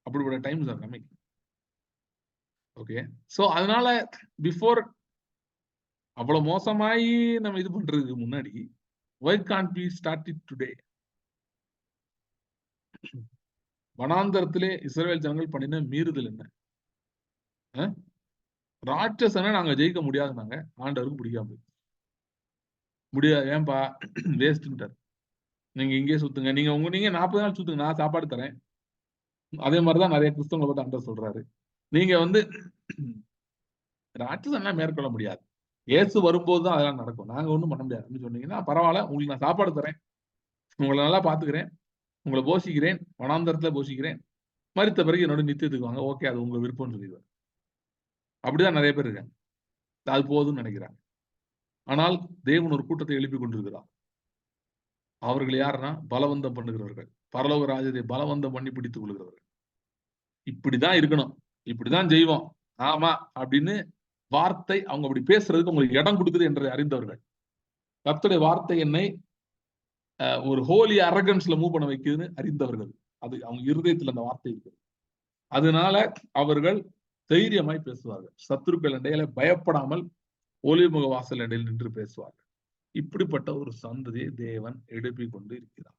Speaker 1: அப்படிப்பட்ட times are coming. Okay, so அதனால பிஃபோர் அவ்வளவு மோசமாயி நம்ம இது பண்றதுக்கு முன்னாடி why can't we start it today? வனாந்தரத்திலே இஸ்ரவேல் ஜனங்கள் பண்ணின மீறுதல் என்ன? ராட்சசனை நாங்க ஜெயிக்க முடியாதுனாங்க, ஆண்டவருக்கு பிடிக்காம முடியாது. ஏன்பா வேஸ்ட்ன்றார். நீங்க இங்கே சுத்துங்க, நீங்க 40 நாள் சுத்துங்க, நான் சாப்பாடு தரேன். அதே மாதிரிதான் நிறைய கிறிஸ்தவங்களை பத்தி ஆண்டவர் சொல்றாரு. நீங்க ராட்சசனா மேற்கொள்ள முடியாது, இயேசு வரும்போதுதான் அதெல்லாம் நடக்கும், நாங்க ஒண்ணும் பண்ண முடியாது அப்படின்னு சொன்னீங்கன்னா பரவாயில்ல, உங்களுக்கு நான் சாப்பாடு தரேன், உங்களை நல்லா பாத்துக்கிறேன், உங்களை போஷிக்கிறேன், வனாந்தரத்துல போஷிக்கிறேன், மரித்த பிறகு என்னோட நித்தியத்துக்கு வாங்க, ஓகே அது உங்க விருப்பம்னு சொல்லிடுவார். அப்படிதான் நிறைய பேர் இருக்காங்க, அது போதும்னு நினைக்கிறாங்க. ஆனால் தேவன் ஒரு கூட்டத்தை எழுப்பி கொண்டிருக்கிறார். அவர்கள் யாருன்னா பலவந்தம் பண்ணுகிறவர்கள், பரலோக ராஜ்யத்தை பலவந்தம் பண்ணி பிடித்துக் கொள்கிறவர்கள். இப்படிதான் இருக்கணும், இப்படிதான் செய்வோம், ஆமா அப்படின்னு வார்த்தை அவங்க அப்படி பேசுறதுக்கு உங்களுக்கு இடம் கொடுக்குது என்றதை அறிந்தவர்கள். கர்த்தருடைய வார்த்தை என்னை ஒரு ஹோலி அரகன்ஸ்ல மூவ் பண்ண வைக்குதுன்னு அறிந்தவர்கள். அது அவங்க இருதயத்துல அந்த வார்த்தை இருக்கு. அதனால அவர்கள் தைரியமாய் பேசுவார்கள். சத்துருக்கள் இடையில பயப்படாமல் ஒளிமுக வாசல் இடையில் நின்று பேசுவார்கள். இப்படிப்பட்ட ஒரு சந்ததியை தேவன் எழுப்பி கொண்டு இருக்கிறார்.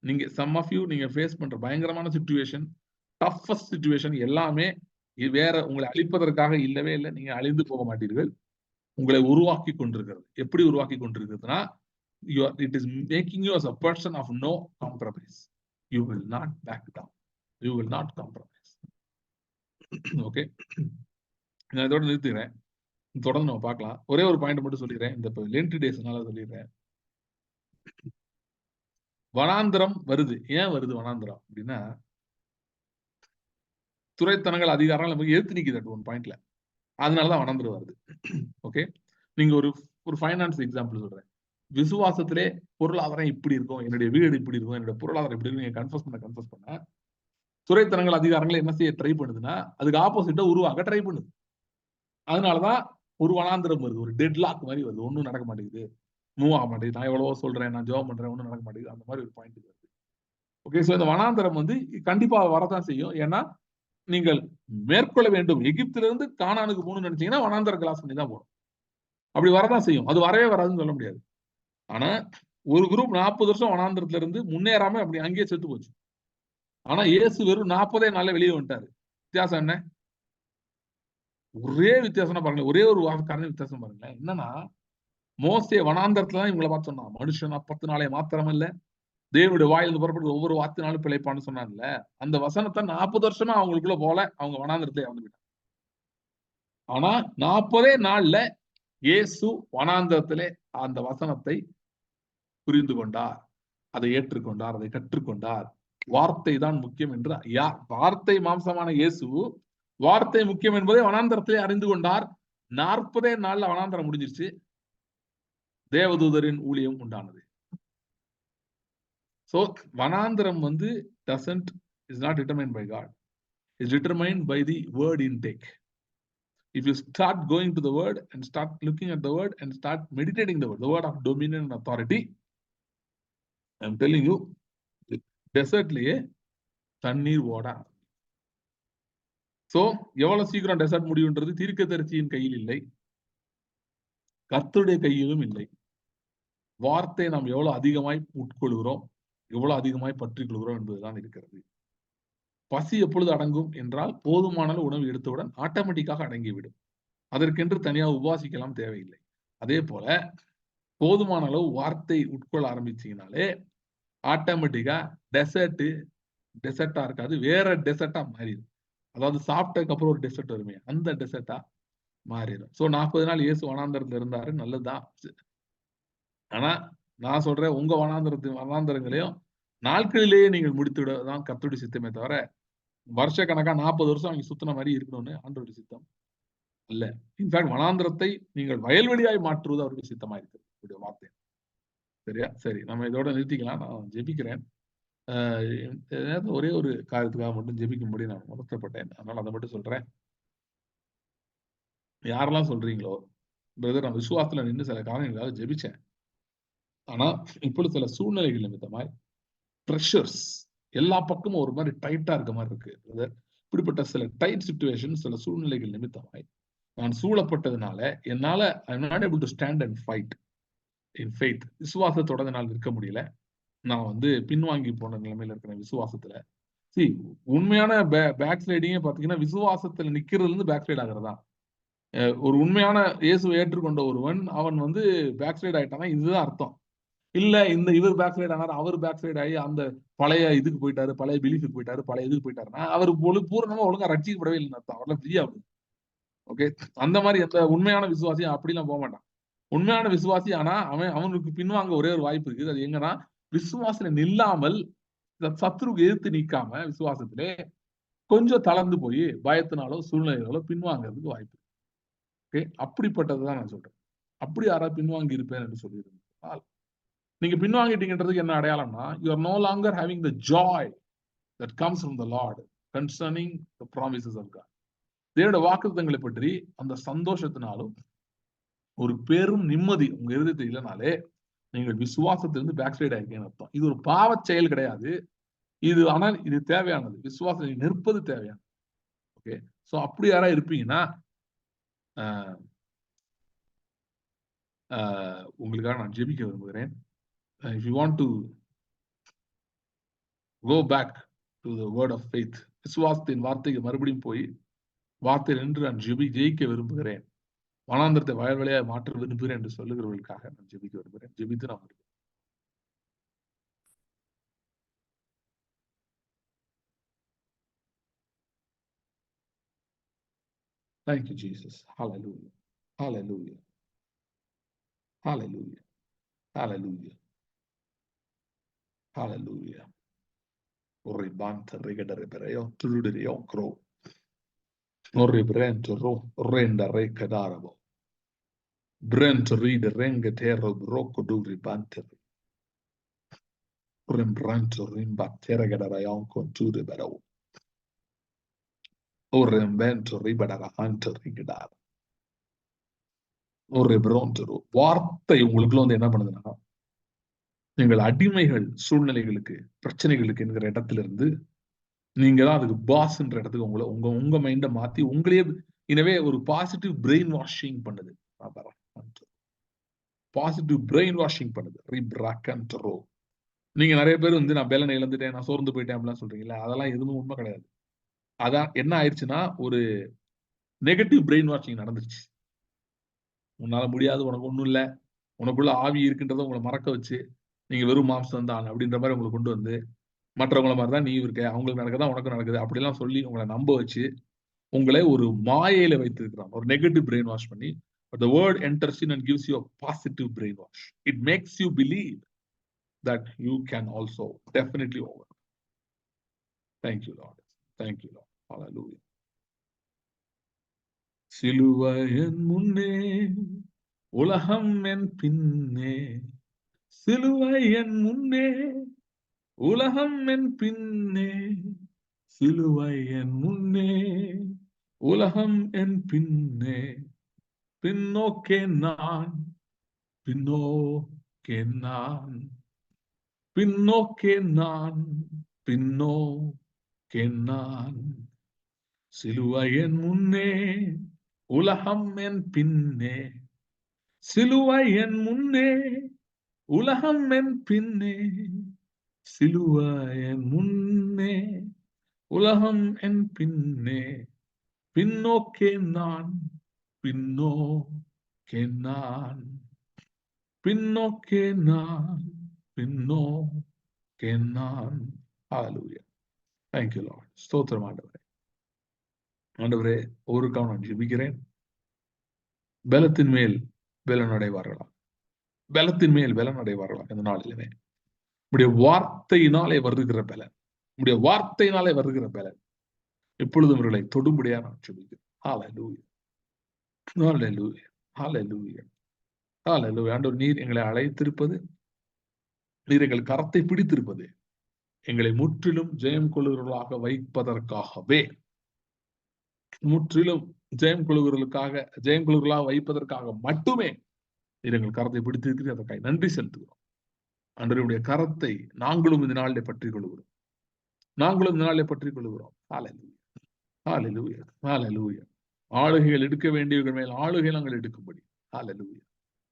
Speaker 1: நீங்க சம் ஆஃப் யூ நீங்க ஃபேஸ் பண்ற பயங்கரமான சிச்சுவேஷன், டஃபஸ்ட் சிச்சுவேஷன் எல்லாமே வேற உங்களை அழிப்பதற்காக இல்லவே இல்லை. நீங்க அழிந்து போக மாட்டீர்கள், உங்களை உருவாக்கி கொண்டிருக்கிறது. எப்படி உருவாக்கி கொண்டிருக்கிறதுனா, it is making you as a person of no compromise. You will not back down, you will not compromise. Okay, நான் இதோட நிறுத்துகிறேன், தொடர்ந்து நம்ம பார்க்கலாம். ஒரே ஒரு பாயிண்ட் மட்டும் சொல்லிடுறேன், இந்த லென்ட் டேஸ்னால சொல்லிடுறேன். வனாந்திரம் வருது. ஏன் வருது வனாந்திரம் அப்படின்னா, துறைத்தனங்கள் அதிகாரங்கள் நமக்கு எதிர்த்து நிக்குது ஒன் பாயிண்ட்ல, அதனாலதான் வனாந்திரம் வருது. ஓகே, நீங்க ஒரு ஃபைனான்ஸ் எக்ஸாம்பிள் சொல்றேன். விசுவாசத்திலே பொருளாதாரம் இப்படி இருக்கும், என்னுடைய வீடு இப்படி இருக்கும், என்னுடைய பொருளாதாரம் இப்படி இருக்கும், நீங்க கன்ஃபஸ் பண்ண துறைத்தனங்கள் அதிகாரங்களை என்ன செய்ய ட்ரை பண்ணுதுன்னா, அதுக்கு ஆப்போசிட்டா உருவாக ட்ரை பண்ணுது. அதனாலதான் ஒரு வனாந்திரம் வருது, ஒரு டெட் லாக் மாதிரி வருது, ஒன்னும் நடக்க மாட்டேங்குது, மூவ் ஆக மாட்டேங்குது, நான் எவ்வளவோ சொல்றேன், நான் ஜெபம் பண்றேன், ஒன்னும் நடக்க மாட்டேங்குது, அந்த மாதிரி ஒரு பாயிண்ட் வருது. ஓகே, சோ இந்த வனாந்திரம் கண்டிப்பா வரதான் செய்யும். ஏன்னா நீங்கள் மேற்கொள்ள வேண்டும், எகிப்திலிருந்து கானானுக்கு போகணும்னு நினைச்சீங்கன்னா வனாந்தர கிளாஸ் பண்ணி தான் போகணும். அப்படி வரதான் செய்யும், அது வரவே வராதுன்னு சொல்ல முடியாது. ஆனா ஒரு குரூப் 40 வருஷம் வனாந்திரத்துல இருந்து முன்னேறாம அப்படி அங்கேயே செத்து போச்சு. ஆனா இயேசு வெறும் 40 நாள்ல வெளியே வந்துட்டாரு. வித்தியாசம் என்ன? ஒரே வித்தியாசம் பாருங்க, ஒரே ஒரு காரணம் வித்தியாசம் பாருங்க. என்னன்னா, மோசே வனாந்தரத்துல தான் இவங்களை பார்த்து சொன்னான், மனுஷன் 10 நாளே மாத்திரம் இல்ல, தேவனுடைய வாயிலிருந்து புறப்பட்டு ஒவ்வொரு வார்த்தைனாலும் பிழைப்பான்னு சொன்னான்ல, அந்த வசனத்தை 40 வருஷமா அவங்களுக்குள்ள போல அவங்க வனாந்திரத்துல இறந்து போயிட்டாங்க. ஆனா 40 நாள்ல இயேசு வனாந்திரத்திலே அந்த வசனத்தை புரிந்து கொண்டார், அதை ஏற்றுக்கொண்டார், அதை கற்றுக்கொண்டார். வார்த்தை தான் முக்கியம் என்று வார்த்தை மாம்சமான இயேசு வார்த்தை முக்கியம் என்பதை வனாந்தரத்திலே அறிந்து கொண்டார். 40 நாள்ல வனாந்தரம் முடிஞ்சிருச்சு, தேவதூதரின் ஊழியம் உண்டானது. So வனாந்தரம் is not determined by God, is determined by the word intake. If you start going to the word and start looking at the word and start meditating the word of dominion and authority, I'm telling you, டெசர்ட்லயே தண்ணீர் ஓட. சோ எவ்வளவு சீக்கிரம் டெசர்ட் முடியுன்றது தீர்க்கதரிசியின் கையில் இல்லை, கர்த்தருடைய கையிலும் இல்லை. வார்த்தை நாம் எவ்வளவு அதிகமாய் உட்கொள்கிறோம், எவ்வளவு அதிகமாய் பற்றிக் கொள்கிறோம் என்பதுதான் இருக்கிறது. பசி எப்பொழுது அடங்கும் என்றால், போதுமான உணவு எடுத்தவுடன் ஆட்டோமேட்டிக்காக அடங்கிவிடும். அதற்கென்று தனியாக உபாசிக்கலாம் தேவையில்லை. அதே போல போதுமான அளவு வார்த்தை உட்கொள்ள ஆரம்பிச்சீங்கனாலே ஆட்டோமேட்டிக்கா டெசர்ட்டா இருக்காது, வேற டெசர்ட்டா மாறிடும். அதாவது சாப்பிட்டதுக்கு அப்புறம் ஒரு டெசர்ட் வருமே, அந்த டெசர்ட்டா மாறிடும். சோ 40 நாள் இயேசு வனாந்தரத்துல இருந்தாரு, நல்லதுதான். ஆனா நான் சொல்றேன், உங்க வனாந்தரங்களையும் நாட்களிலேயே நீங்கள் முடித்து விடதான் கர்த்தருடைய சித்தமே தவிர, வருஷக்கணக்கா 40 வருஷம் அவங்க சுத்தின மாதிரி இருக்கணும்னு ஆண்டவருடைய சித்தம் அல்ல. இன்ஃபேக்ட் வனாந்தரத்தை நீங்கள் வயல்வெளியாய் மாற்றுவது அவருடைய சித்தமா இருக்கு, அவருடைய வார்த்தை. சரியா? சரி, நம்ம இதோட நிறுத்திக்கலாம். நான் ஜெபிக்கிறேன். ஒரே ஒரு காரியத்துக்காக மட்டும் ஜெபிக்கும்படி நான் உணர்த்தப்பட்டேன். அதனால அதை மட்டும் சொல்றேன். யாரெல்லாம் சொல்றீங்களோ, பிரதர் நான் விசுவாசத்துல நின்று சில காரியங்களுக்காக ஜெபிச்சேன், ஆனா இப்பொழுது சில சூழ்நிலைகள் நிமித்தமாய் ப்ரெஷர்ஸ் எல்லா பக்கமும் ஒரு மாதிரி டைட்டா இருக்க மாதிரி இருக்கு பிரதர். இப்படிப்பட்ட சில டைட் சிச்சுவேஷன், சில சூழ்நிலைகள் நிமித்தமாய் நான் சூழப்பட்டதுனால என்னால I am not able to stand and fight in faith. விசுவாசத்தோட என்னால் நிற்க முடியல. நான் பின்வாங்கி போன நிலைமையில இருக்கிறேன் விசுவாசத்துல. உண்மையான பேக் ஸ்லைடிங்கே பாத்தீங்கன்னா விசுவாசத்துல நிக்கிறதுல இருந்து பேக் ஸ்லைட் ஆகிறதா. ஒரு உண்மையான இயேசுவை ஏற்றுக்கொண்ட ஒருவன் அவன் பேக் ஸ்லைட் ஆயிட்டானா இதுதான் அர்த்தம். இல்ல இவர் பேக் ஸ்லைட் ஆனாரு, அவர் பேக் ஸ்லைட் ஆகி அந்த பழைய இதுக்கு போயிட்டாரு, பழைய பிலீஃபுக்கு போயிட்டாரு, பழைய இதுக்கு போயிட்டாருன்னா அவர் பூரணமா ஒழுங்கா ரட்சிக்கப்படவே இல்லைன்னு அர்த்தம். அவரெல்லாம் ஃப்ரீ ஆகுது. ஓகே, அந்த மாதிரி எந்த உண்மையான விசுவாசி அப்படிலாம் போக மாட்டான். உண்மையான விசுவாசி ஆனா அவனுக்கு பின்வாங்க ஒரே ஒரு வாய்ப்பு இருக்குது. அது எங்கன்னா விசுவாசத்துல நில்லாமல் சத்துருக்கு எதிர்த்து நிக்காம விசுவாசத்திலே கொஞ்சம் தளர்ந்து போய் பயத்தினாலோ சூழ்நிலைகளோ பின்வாங்கிறதுக்கு வாய்ப்பு. ஓகே, அப்படிப்பட்டதுதான் நான் சொல்றேன். அப்படி யாராவது பின்வாங்கி இருப்பேன் என்று சொல்லியிருந்தால், நீங்க பின்வாங்கிட்டீங்கன்றதுக்கு என்ன அடையாளம்னா, you are no longer having the joy that comes from the Lord concerning the promises of God. தேவனுடைய வாக்குத்தத்தங்களை பற்றி அந்த சந்தோஷத்தினாலும் ஒரு பெரும் நிம்மதி உங்க இருதயத்தில் இல்லைனாலே நீங்கள் விசுவாசத்திலிருந்து பேக் சைட் ஆயிருக்கேன்னு அர்த்தம். இது ஒரு பாவ செயல் கிடையாது. ஆனால் இது தேவையானது. விசுவாசம் நிற்பது தேவையானது. ஓகே, சோ அப்படி யாரா இருப்பீங்கன்னா உங்களுக்காக நான் ஜெபிக்க விரும்புகிறேன். If you want to go back to the word of faith, விசுவாசத்தின் வார்த்தைக்கு மறுபடியும் போய் வார்த்தை நின்று நான் ஜெயிக்க விரும்புகிறேன், வனாந்தரத்தை வயல்வெளியாக மாற்ற விரும்புகிறேன் என்று சொல்லுகிறவர்களுக்காக நான் ஜெபிக்க விரும்புகிறேன். ஜெபித்து நான் Thank you, Jesus. Hallelujah. Hallelujah. Hallelujah. Hallelujah. Hallelujah. Oribante regedere bereo trudere onkro. Oribrento ro renda recadarabo. Brent ride renge terro brocco duri bante. Rembranto rimbattere gadara onko ture bereo. Orembento ribadara ante rigedara. Oribronto வார்த்தை உங்களுக்குள்ள என்ன பண்ணுதுன்னா, நீங்கள் அடிமைகள் சூழ்நிலைகளுக்கு பிரச்சனைகளுக்கு என்கிற இடத்துல இருந்து நீங்க தான் அதுக்கு பாஸ்ன்ற இடத்துக்கு உங்க மைண்டை மாத்தி உங்களையே எனவே ஒரு பாசிட்டிவ் பிரெயின் வாஷிங் பண்ணுது. பாசிட்டிவ் பிரெயின் வாஷிங் பண்ணுது. நீங்க நிறைய பேர் நான் பேலனை இழந்துட்டேன், நான் சோர்ந்து போயிட்டேன் அப்படிலாம் சொல்றீங்களா, அதெல்லாம் எதுவும் உண்மை கிடையாது. அதான் என்ன ஆயிடுச்சுன்னா ஒரு நெகட்டிவ் பிரெயின் வாஷிங் நடந்துருச்சு. உன்னால முடியாது, உனக்கு ஒண்ணும் இல்லை, உனக்குள்ள ஆவி இருக்குன்றத உங்களை மறக்க வச்சு நீங்க வெறும் மாம்சம் தான் அப்படின்ற மாதிரி உங்களை கொண்டு வந்து மற்றவங்கள மாதிரிதான் நீ இருக்க, அவங்களுக்கு நடக்குதான் உனக்கு நடக்குது அப்படிலாம் சொல்லி உங்களை நம்ப வச்சு உங்களை ஒரு மாயையில வைத்திருக்கிறான், ஒரு நெகட்டிவ் பிரெயின் வாஷ் பண்ணி. But the word enters in and gives you a positive brainwash. It makes you believe that you can also definitely overcome. Thank you, Lord. Thank you, Lord. Hallelujah. சிலுவையின் முன்னே உலகம் என் பின்னே, சிலுவையின் முன்னே உலகம் என் பின்னே, சிலுவையின் முன்னே உலகம் என் பின்னே, பின்னோக்கே நான், பின்னோக்கே நான், பின்னோக்கே நான், பின்னோக்கே நான், சிலுவையின் முன்னே உலகம் என் பின்னே, சிலுவையின் முன்னே உலகம் என் பின்னே, சிலுவையின் முன்னே உலகம் என் பின்னே, பின்னோக்கே நான், பின்னோக்கே நான் பின்னோக்கே நான் பின்னோக்கே நான். ஹalleluya. Thank you Lord. ஸ்தோத்திரம் ஆண்டவரே. ஆண்டவரே, ஒருக்காக நான் ஜெபிக்கிறேன். பலத்தின் மேல் பலன் அடைவார்களா, பலத்தின் மேல் பலன் அடைவார்களா இந்த நாளிலே. உடைய வார்த்தையினாலே வருகிற பலன், உடைய வார்த்தையினாலே வருகிற பலன் எப்பொழுதும் இவர்களை தொடும்படியா நான் ஜெபிக்கிறேன். ஹalleluya. ஹalleluya. ஹalleluya. ஹalleluya. ஆண்டவர், நீர் எங்களை அழைத்திருப்பது, நீர் எங்கள் கரத்தை பிடித்திருப்பது எங்களை முற்றிலும் ஜெயம் கொள்ளுகிறவர்களாக வைப்பதற்காகவே, முற்றிலும் ஜெயம் கொள்ளுகிறவர்களாக வைப்பதற்காக மட்டுமே நீர் எங்கள் கரத்தை பிடித்திருக்கிறீர். அதற்காக நன்றி செலுத்துகிறோம். ஆண்டவருடைய கரத்தை நாங்களும் இந்த நாளிலே பற்றிக் கொள்கிறோம். ஹalleluya. ஹalleluya. ஹalleluya. ஆளுகைகள் எடுக்க வேண்டியவர்கள் மேல் ஆளுகை நாங்கள் எடுக்கும்படி, ஹalleluya.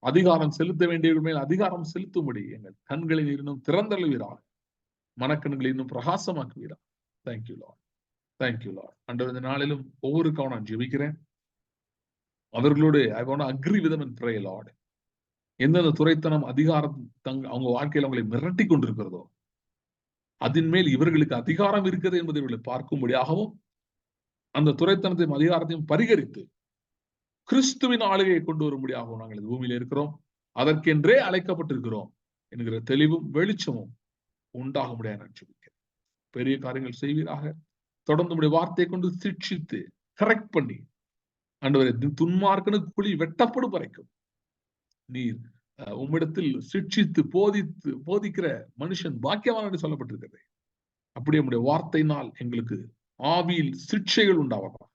Speaker 1: அதிகாரம் செலுத்த வேண்டியவர்கள் மேல் அதிகாரம் செலுத்தும்படி எங்கள் கண்களை இன்னும் திறந்தழுவீராக, மனக்கண்களை இன்னும் பிரகாசமாக்குவீராக. Thank you Lord. Thank you Lord. ஆண்டவர், இந்த நாளிலும் ஒவ்வொருக்காக நான் ஜெபிக்கிறேன். அவர்களோடு I want to agree with them and pray, Lord. எந்தெந்த துரைத்தனம் அதிகாரம் அவங்க வாழ்க்கையில் அவங்களை மிரட்டி கொண்டிருக்கிறதோ, அதன் மேல் இவர்களுக்கு அதிகாரம் இருக்கிறது என்பதை இவர்களை பார்க்கும்படியாகவும், அந்த துரைத்தனத்தையும் அதிகாரத்தையும் பரிகரித்து கிறிஸ்துவின் ஆளுகையை கொண்டு வரும்படியாகவும் நாங்கள் இந்த பூமியில இருக்கிறோம், அதற்கென்றே அழைக்கப்பட்டிருக்கிறோம் என்கிற தெளிவும் வெளிச்சமும் உண்டாக முடியாது நான் ஜெபிக்கிறேன். பெரிய காரியங்கள் செய்வீராக. தொடர்ந்து உடைய வார்த்தையை கொண்டு சிக்ஷித்து கரெக்ட் பண்ணி, ஆண்டவரே, துன்மார்க்கனுக்கு குழி வெட்டப்படும் வரைக்கும் நீர் உம்மிடத்தில் சிக்ஷித்து போதிக்கிற மனுஷன் பாக்கியவான் என்று சொல்லப்பட்டிருக்கிறது. அப்படி நம்முடைய வார்த்தையினால் எங்களுக்கு ஆவியில் சிக்ஷைகள் உண்டாவதாக,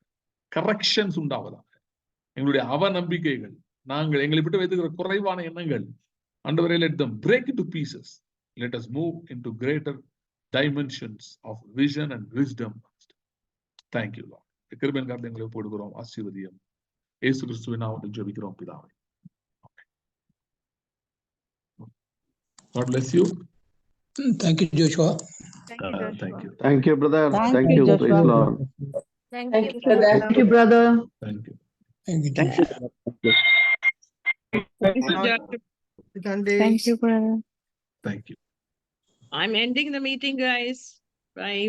Speaker 1: கரெக்ஷன்ஸ் உண்டாவதாக. எங்களுடைய அவநம்பிக்கைகள், நாங்கள் எங்களை விட்டு வைத்துக்கிற குறைவான எண்ணங்கள், ஆண்டவரே, let them break into pieces. Let us move into greater dimensions of vision and wisdom. Thank you Lord. கிருபையின் கரத்தில் எங்களை ஒப்புக்கொடுக்கிறோம். ஆசீர்வதியும். இயேசு கிறிஸ்துவின் நாமத்தில் ஜெபிக்கிறோம் பிதாவே. God bless you.
Speaker 4: Thank you, Joshua.
Speaker 1: Thank you.
Speaker 5: Thank you, brother. Thank you.
Speaker 6: Joshua.
Speaker 5: Praise Lord.
Speaker 6: Thank you, brother.
Speaker 2: Thank you, brother.
Speaker 1: Thank you.
Speaker 4: Thank you, Joshua.
Speaker 6: Thank you, brother.
Speaker 1: Thank you.
Speaker 3: I'm ending the meeting, guys. Bye.